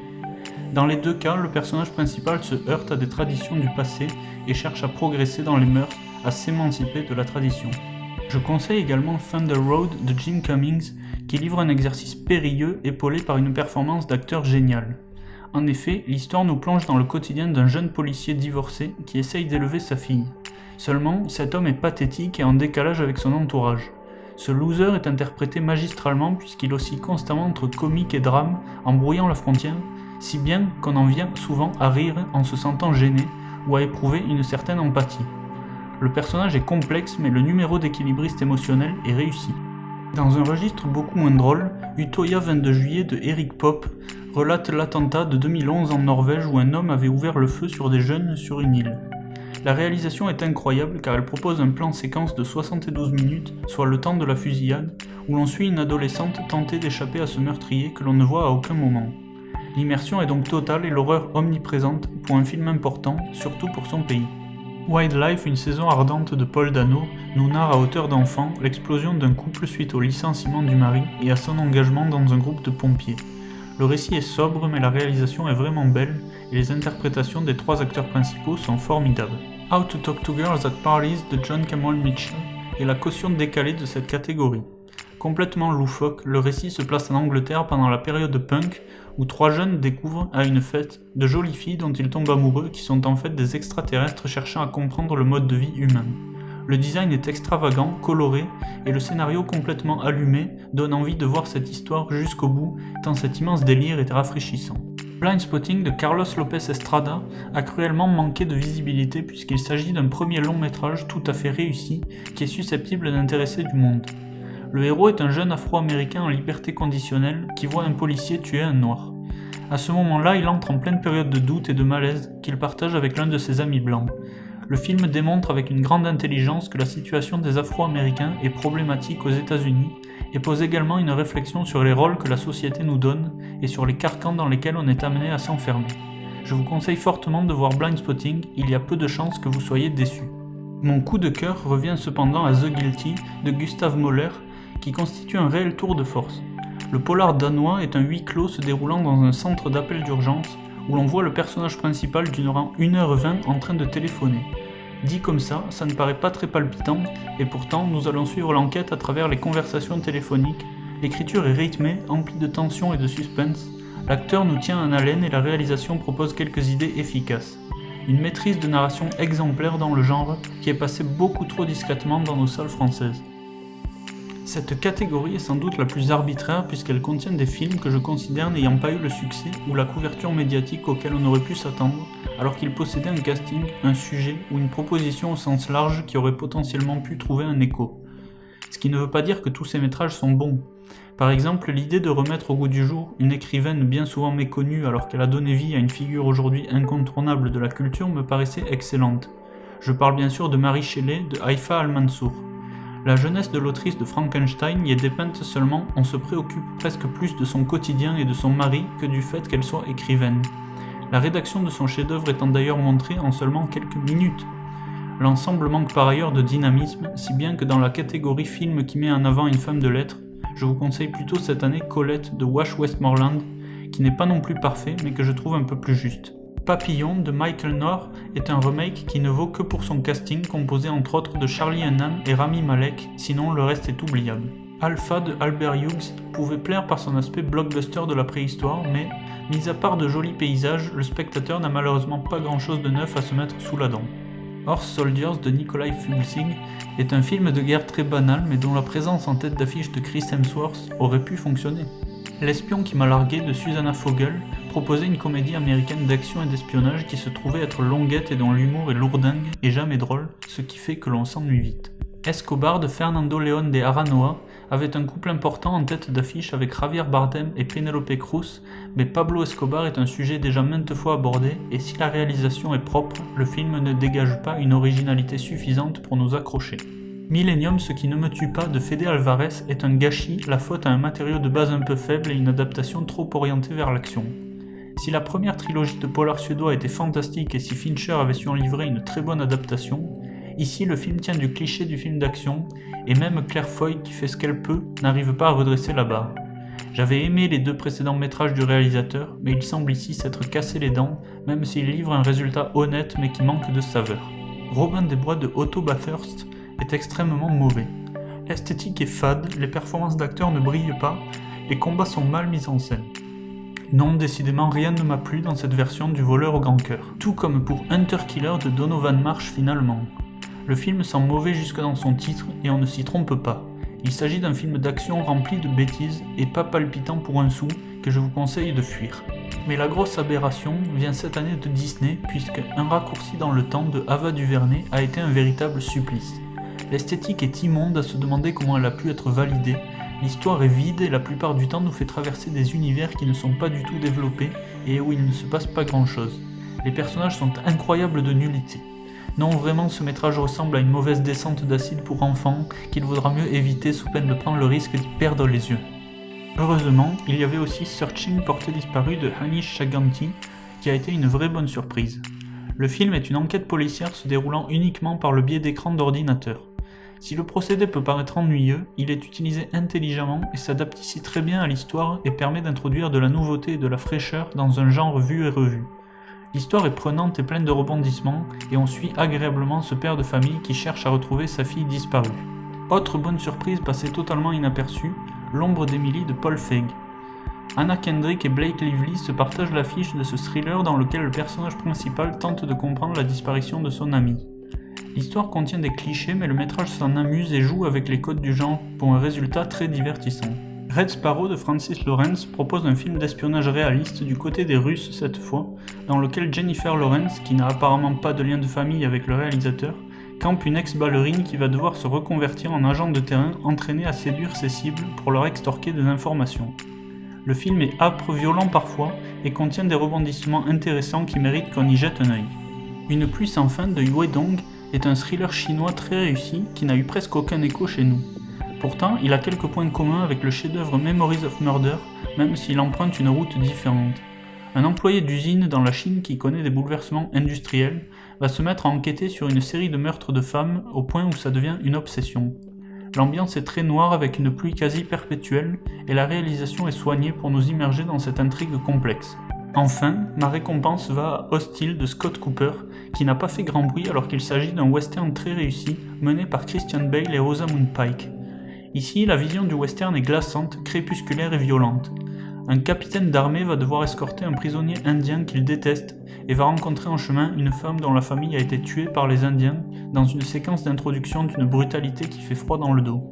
Dans les 2 cas, le personnage principal se heurte à des traditions du passé et cherche à progresser dans les mœurs, à s'émanciper de la tradition. Je conseille également Thunder Road de Jim Cummings, qui livre un exercice périlleux épaulé par une performance d'acteur géniale. En effet, l'histoire nous plonge dans le quotidien d'un jeune policier divorcé qui essaye d'élever sa fille. Seulement, cet homme est pathétique et en décalage avec son entourage. Ce loser est interprété magistralement puisqu'il oscille constamment entre comique et drame en brouillant la frontière, si bien qu'on en vient souvent à rire en se sentant gêné ou à éprouver une certaine empathie. Le personnage est complexe mais le numéro d'équilibriste émotionnel est réussi. Dans un registre beaucoup moins drôle, Utøya 22 juillet de Eric Popp relate l'attentat de 2011 en Norvège où un homme avait ouvert le feu sur des jeunes sur une île. La réalisation est incroyable car elle propose un plan séquence de 72 minutes, soit le temps de la fusillade, où l'on suit une adolescente tenter d'échapper à ce meurtrier que l'on ne voit à aucun moment. L'immersion est donc totale et l'horreur omniprésente pour un film important, surtout pour son pays. Wildlife, une saison ardente de Paul Dano, nous narre à hauteur d'enfant l'explosion d'un couple suite au licenciement du mari et à son engagement dans un groupe de pompiers. Le récit est sobre mais la réalisation est vraiment belle et les interprétations des 3 acteurs principaux sont formidables. How to Talk to Girls at Parties de John Cameron Mitchell est la caution décalée de cette catégorie. Complètement loufoque, le récit se place en Angleterre pendant la période punk où 3 jeunes découvrent à une fête de jolies filles dont ils tombent amoureux qui sont en fait des extraterrestres cherchant à comprendre le mode de vie humain. Le design est extravagant, coloré, et le scénario complètement allumé donne envie de voir cette histoire jusqu'au bout, tant cet immense délire est rafraîchissant. Blindspotting de Carlos Lopez Estrada a cruellement manqué de visibilité puisqu'il s'agit d'un premier long métrage tout à fait réussi qui est susceptible d'intéresser du monde. Le héros est un jeune afro-américain en liberté conditionnelle qui voit un policier tuer un noir. À ce moment-là, il entre en pleine période de doute et de malaise qu'il partage avec l'un de ses amis blancs. Le film démontre avec une grande intelligence que la situation des Afro-Américains est problématique aux États-Unis et pose également une réflexion sur les rôles que la société nous donne et sur les carcans dans lesquels on est amené à s'enfermer. Je vous conseille fortement de voir Blindspotting, il y a peu de chances que vous soyez déçus. Mon coup de cœur revient cependant à The Guilty de Gustav Mahler, qui constitue un réel tour de force. Le polar danois est un huis clos se déroulant dans un centre d'appel d'urgence où l'on voit le personnage principal durant 1h20 en train de téléphoner. Dit comme ça ne paraît pas très palpitant, et pourtant nous allons suivre l'enquête à travers les conversations téléphoniques. L'écriture est rythmée, emplie de tension et de suspense. L'acteur nous tient en haleine et la réalisation propose quelques idées efficaces. Une maîtrise de narration exemplaire dans le genre qui est passée beaucoup trop discrètement dans nos salles françaises. Cette catégorie est sans doute la plus arbitraire puisqu'elle contient des films que je considère n'ayant pas eu le succès ou la couverture médiatique auquel on aurait pu s'attendre, alors qu'ils possédaient un casting, un sujet ou une proposition au sens large qui aurait potentiellement pu trouver un écho. Ce qui ne veut pas dire que tous ces métrages sont bons. Par exemple, l'idée de remettre au goût du jour une écrivaine bien souvent méconnue alors qu'elle a donné vie à une figure aujourd'hui incontournable de la culture me paraissait excellente. Je parle bien sûr de Mary Shelley de Haïfa Al-Mansour. La jeunesse de l'autrice de Frankenstein y est dépeinte seulement, on se préoccupe presque plus de son quotidien et de son mari que du fait qu'elle soit écrivaine. La rédaction de son chef-d'œuvre étant d'ailleurs montrée en seulement quelques minutes. L'ensemble manque par ailleurs de dynamisme, si bien que dans la catégorie film qui met en avant une femme de lettres, je vous conseille plutôt cette année Colette de Wash Westmoreland, qui n'est pas non plus parfait mais que je trouve un peu plus juste. Papillon de Michael Knorr est un remake qui ne vaut que pour son casting composé entre autres de Charlie Hunnam et Rami Malek, sinon le reste est oubliable. Alpha de Albert Hughes pouvait plaire par son aspect blockbuster de la préhistoire, mais, mis à part de jolis paysages, le spectateur n'a malheureusement pas grand chose de neuf à se mettre sous la dent. Horse Soldiers de Nikolai Fulsig est un film de guerre très banal mais dont la présence en tête d'affiche de Chris Hemsworth aurait pu fonctionner. L'espion qui m'a largué de Susanna Fogel proposait une comédie américaine d'action et d'espionnage qui se trouvait être longuette et dont l'humour est lourdingue et jamais drôle, ce qui fait que l'on s'ennuie vite. Escobar de Fernando León de Aranoa avait un couple important en tête d'affiche avec Javier Bardem et Penélope Cruz, mais Pablo Escobar est un sujet déjà maintes fois abordé et si la réalisation est propre, le film ne dégage pas une originalité suffisante pour nous accrocher. Millennium, ce qui ne me tue pas de Fede Alvarez est un gâchis, la faute à un matériau de base un peu faible et une adaptation trop orientée vers l'action. Si la première trilogie de polar suédois était fantastique et si Fincher avait su en livrer une très bonne adaptation, ici le film tient du cliché du film d'action, et même Claire Foy qui fait ce qu'elle peut n'arrive pas à redresser la barre. J'avais aimé les deux précédents métrages du réalisateur, mais il semble ici s'être cassé les dents, même s'il livre un résultat honnête mais qui manque de saveur. Robin des Bois de Otto Bathurst est extrêmement mauvais. L'esthétique est fade, les performances d'acteurs ne brillent pas, les combats sont mal mis en scène. Non, décidément rien ne m'a plu dans cette version du voleur au grand cœur. Tout comme pour Hunter Killer de Donovan Marsh finalement. Le film sent mauvais jusque dans son titre et on ne s'y trompe pas. Il s'agit d'un film d'action rempli de bêtises et pas palpitant pour un sou que je vous conseille de fuir. Mais la grosse aberration vient cette année de Disney puisque Un raccourci dans le temps de Ava DuVernay a été un véritable supplice. L'esthétique est immonde à se demander comment elle a pu être validée, l'histoire est vide et la plupart du temps nous fait traverser des univers qui ne sont pas du tout développés et où il ne se passe pas grand chose. Les personnages sont incroyables de nullité. Non, vraiment, ce métrage ressemble à une mauvaise descente d'acide pour enfants qu'il vaudra mieux éviter sous peine de prendre le risque d'y perdre les yeux. Heureusement, il y avait aussi Searching Portée disparue de Hanish Chaganty, qui a été une vraie bonne surprise. Le film est une enquête policière se déroulant uniquement par le biais d'écrans d'ordinateur. Si le procédé peut paraître ennuyeux, il est utilisé intelligemment et s'adapte ici très bien à l'histoire et permet d'introduire de la nouveauté et de la fraîcheur dans un genre vu et revu. L'histoire est prenante et pleine de rebondissements, et on suit agréablement ce père de famille qui cherche à retrouver sa fille disparue. Autre bonne surprise passée totalement inaperçue, L'ombre d'Emily de Paul Feig. Anna Kendrick et Blake Lively se partagent l'affiche de ce thriller dans lequel le personnage principal tente de comprendre la disparition de son ami. L'histoire contient des clichés mais le métrage s'en amuse et joue avec les codes du genre pour un résultat très divertissant. Red Sparrow de Francis Lawrence propose un film d'espionnage réaliste du côté des Russes cette fois, dans lequel Jennifer Lawrence, qui n'a apparemment pas de lien de famille avec le réalisateur, campe une ex-ballerine qui va devoir se reconvertir en agent de terrain entraînée à séduire ses cibles pour leur extorquer des informations. Le film est âpre, violent parfois, et contient des rebondissements intéressants qui méritent qu'on y jette un œil. Une pluie sans fin de Yue Dong est un thriller chinois très réussi qui n'a eu presque aucun écho chez nous. Pourtant, il a quelques points communs avec le chef-d'œuvre Memories of Murder, même s'il emprunte une route différente. Un employé d'usine dans la Chine qui connaît des bouleversements industriels va se mettre à enquêter sur une série de meurtres de femmes au point où ça devient une obsession. L'ambiance est très noire avec une pluie quasi perpétuelle et la réalisation est soignée pour nous immerger dans cette intrigue complexe. Enfin, ma récompense va à Hostile de Scott Cooper, qui n'a pas fait grand bruit alors qu'il s'agit d'un western très réussi mené par Christian Bale et Rosamund Pike. Ici, la vision du western est glaçante, crépusculaire et violente. Un capitaine d'armée va devoir escorter un prisonnier indien qu'il déteste et va rencontrer en chemin une femme dont la famille a été tuée par les Indiens dans une séquence d'introduction d'une brutalité qui fait froid dans le dos.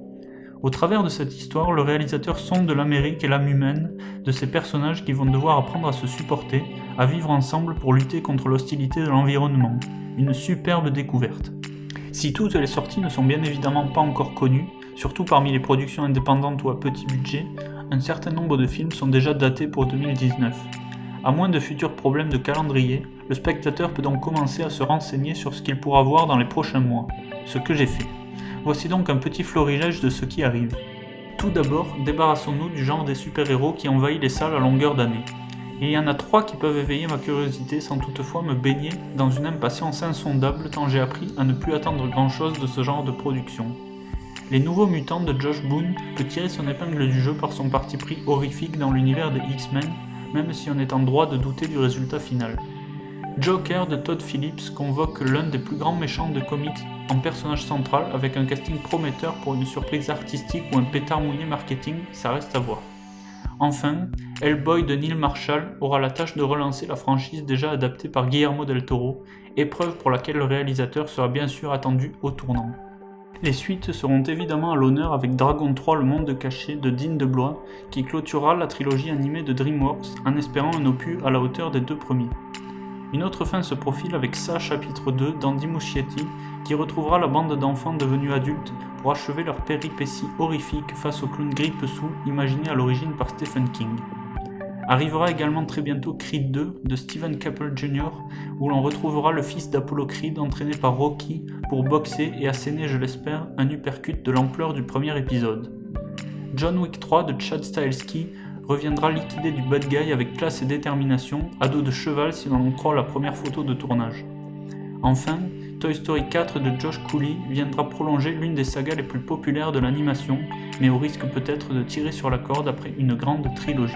Au travers de cette histoire, le réalisateur sonde l'Amérique et l'âme humaine de ces personnages qui vont devoir apprendre à se supporter, à vivre ensemble pour lutter contre l'hostilité de l'environnement. Une superbe découverte. Si toutes les sorties ne sont bien évidemment pas encore connues, surtout parmi les productions indépendantes ou à petit budget, un certain nombre de films sont déjà datés pour 2019. À moins de futurs problèmes de calendrier, le spectateur peut donc commencer à se renseigner sur ce qu'il pourra voir dans les prochains mois, ce que j'ai fait. Voici donc un petit florilège de ce qui arrive. Tout d'abord, débarrassons-nous du genre des super-héros qui envahit les salles à longueur d'année. Il y en a 3 qui peuvent éveiller ma curiosité sans toutefois me baigner dans une impatience insondable tant j'ai appris à ne plus attendre grand-chose de ce genre de production. Les Nouveaux Mutants de Josh Boone peut tirer son épingle du jeu par son parti pris horrifique dans l'univers des X-Men, même si on est en droit de douter du résultat final. Joker de Todd Phillips convoque l'un des plus grands méchants de comics en personnage central avec un casting prometteur pour une surprise artistique ou un pétard mouillé marketing, ça reste à voir. Enfin, Hellboy de Neil Marshall aura la tâche de relancer la franchise déjà adaptée par Guillermo del Toro, épreuve pour laquelle le réalisateur sera bien sûr attendu au tournant. Les suites seront évidemment à l'honneur avec Dragon 3 Le Monde Caché de Dean DeBlois, qui clôturera la trilogie animée de DreamWorks en espérant un opus à la hauteur des 2 premiers. Une autre fin se profile avec Ça chapitre 2 d'Andy Muschietti, qui retrouvera la bande d'enfants devenus adultes pour achever leur péripétie horrifique face au clown Grippesou imaginé à l'origine par Stephen King. Arrivera également très bientôt Creed 2 de Steven Caple Jr. où l'on retrouvera le fils d'Apollo Creed entraîné par Rocky pour boxer et asséner, je l'espère, un uppercut de l'ampleur du premier épisode. John Wick 3 de Chad Stahelski reviendra liquider du bad guy avec classe et détermination, à dos de cheval si l'on en croit la première photo de tournage. Enfin, Toy Story 4 de Josh Cooley viendra prolonger l'une des sagas les plus populaires de l'animation, mais au risque peut-être de tirer sur la corde après une grande trilogie.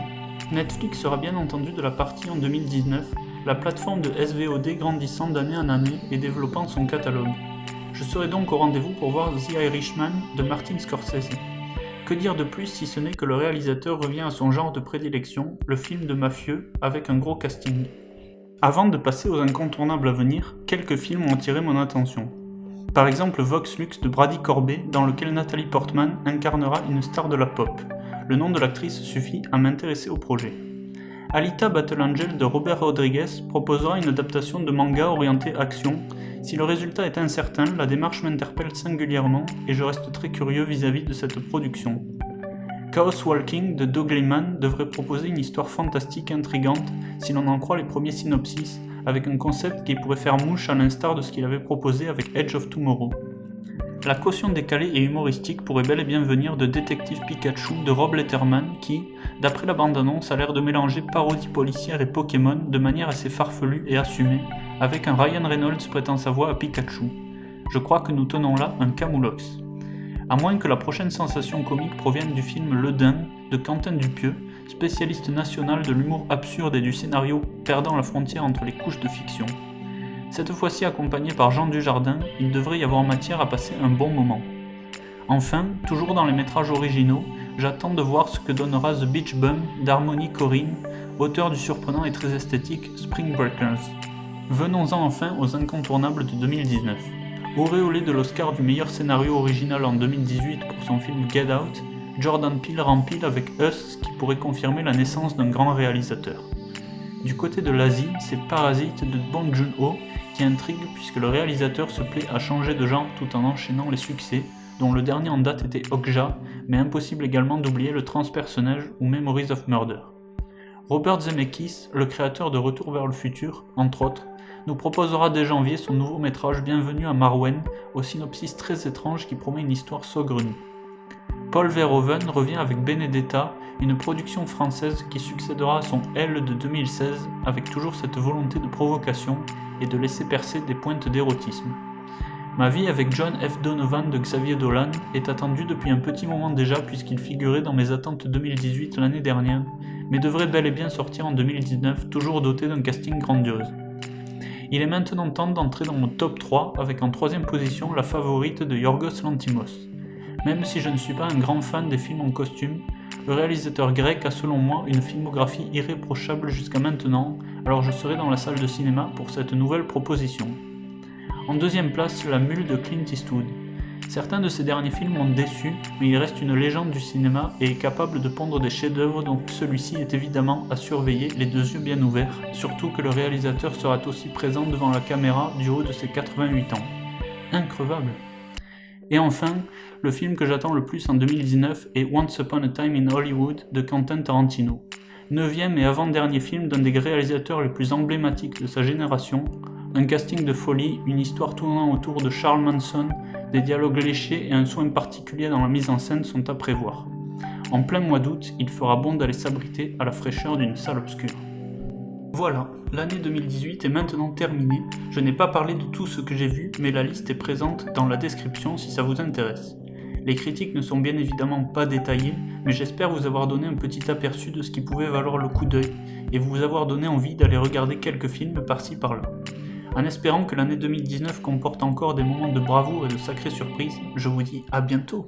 Netflix sera bien entendu de la partie en 2019, la plateforme de SVOD grandissant d'année en année et développant son catalogue. Je serai donc au rendez-vous pour voir The Irishman de Martin Scorsese. Que dire de plus si ce n'est que le réalisateur revient à son genre de prédilection, le film de mafieux, avec un gros casting. Avant de passer aux incontournables à venir, quelques films ont attiré mon attention. Par exemple Vox Lux de Brady Corbet, dans lequel Nathalie Portman incarnera une star de la pop. Le nom de l'actrice suffit à m'intéresser au projet. Alita Battle Angel de Robert Rodriguez proposera une adaptation de manga orientée action. Si le résultat est incertain, la démarche m'interpelle singulièrement et je reste très curieux vis-à-vis de cette production. Chaos Walking de Doug Liman devrait proposer une histoire fantastique intrigante si l'on en croit les premiers synopsis, avec un concept qui pourrait faire mouche à l'instar de ce qu'il avait proposé avec Edge of Tomorrow. La caution décalée et humoristique pourrait bel et bien venir de Détective Pikachu de Rob Letterman qui, d'après la bande-annonce, a l'air de mélanger parodie policière et Pokémon de manière assez farfelue et assumée, avec un Ryan Reynolds prêtant sa voix à Pikachu. Je crois que nous tenons là un camoulox. À moins que la prochaine sensation comique provienne du film Le Dain de Quentin Dupieux, spécialiste national de l'humour absurde et du scénario perdant la frontière entre les couches de fiction. Cette fois-ci accompagné par Jean Dujardin, il devrait y avoir matière à passer un bon moment. Enfin, toujours dans les métrages originaux, j'attends de voir ce que donnera The Beach Bum d'Harmony Korine, auteur du surprenant et très esthétique Spring Breakers. Venons-en enfin aux incontournables de 2019. Auréolé de l'Oscar du meilleur scénario original en 2018 pour son film Get Out, Jordan Peele rempile avec Us qui pourrait confirmer la naissance d'un grand réalisateur. Du côté de l'Asie, c'est Parasite de Bong Joon-ho qui intrigue puisque le réalisateur se plaît à changer de genre tout en enchaînant les succès, dont le dernier en date était Okja, mais impossible également d'oublier le transpersonnage ou Memories of Murder. Robert Zemeckis, le créateur de Retour vers le futur, entre autres, nous proposera dès janvier son nouveau métrage Bienvenue à Marwen, au synopsis très étrange qui promet une histoire saugrenue. Paul Verhoeven revient avec Benedetta, une production française qui succédera à son Elle de 2016, avec toujours cette volonté de provocation et de laisser percer des pointes d'érotisme. Ma vie avec John F. Donovan de Xavier Dolan est attendue depuis un petit moment déjà puisqu'il figurait dans mes attentes 2018 l'année dernière, mais devrait bel et bien sortir en 2019, toujours doté d'un casting grandiose. Il est maintenant temps d'entrer dans mon top 3 avec en troisième position la favorite de Yorgos Lanthimos. Même si je ne suis pas un grand fan des films en costume, le réalisateur grec a selon moi une filmographie irréprochable jusqu'à maintenant, alors je serai dans la salle de cinéma pour cette nouvelle proposition. En deuxième place, La Mule de Clint Eastwood. Certains de ses derniers films m'ont déçu, mais il reste une légende du cinéma et est capable de pondre des chefs-d'œuvre, donc celui-ci est évidemment à surveiller, les deux yeux bien ouverts, surtout que le réalisateur sera aussi présent devant la caméra du haut de ses 88 ans. Increvable! Et enfin, le film que j'attends le plus en 2019 est Once Upon a Time in Hollywood de Quentin Tarantino. 9e et avant-dernier film d'un des réalisateurs les plus emblématiques de sa génération, un casting de folie, une histoire tournant autour de Charles Manson, des dialogues léchés et un soin particulier dans la mise en scène sont à prévoir. En plein mois d'août, il fera bon d'aller s'abriter à la fraîcheur d'une salle obscure. Voilà, l'année 2018 est maintenant terminée. Je n'ai pas parlé de tout ce que j'ai vu, mais la liste est présente dans la description si ça vous intéresse. Les critiques ne sont bien évidemment pas détaillées, mais j'espère vous avoir donné un petit aperçu de ce qui pouvait valoir le coup d'œil, et vous avoir donné envie d'aller regarder quelques films par-ci par-là. En espérant que l'année 2019 comporte encore des moments de bravoure et de sacrées surprises, je vous dis à bientôt.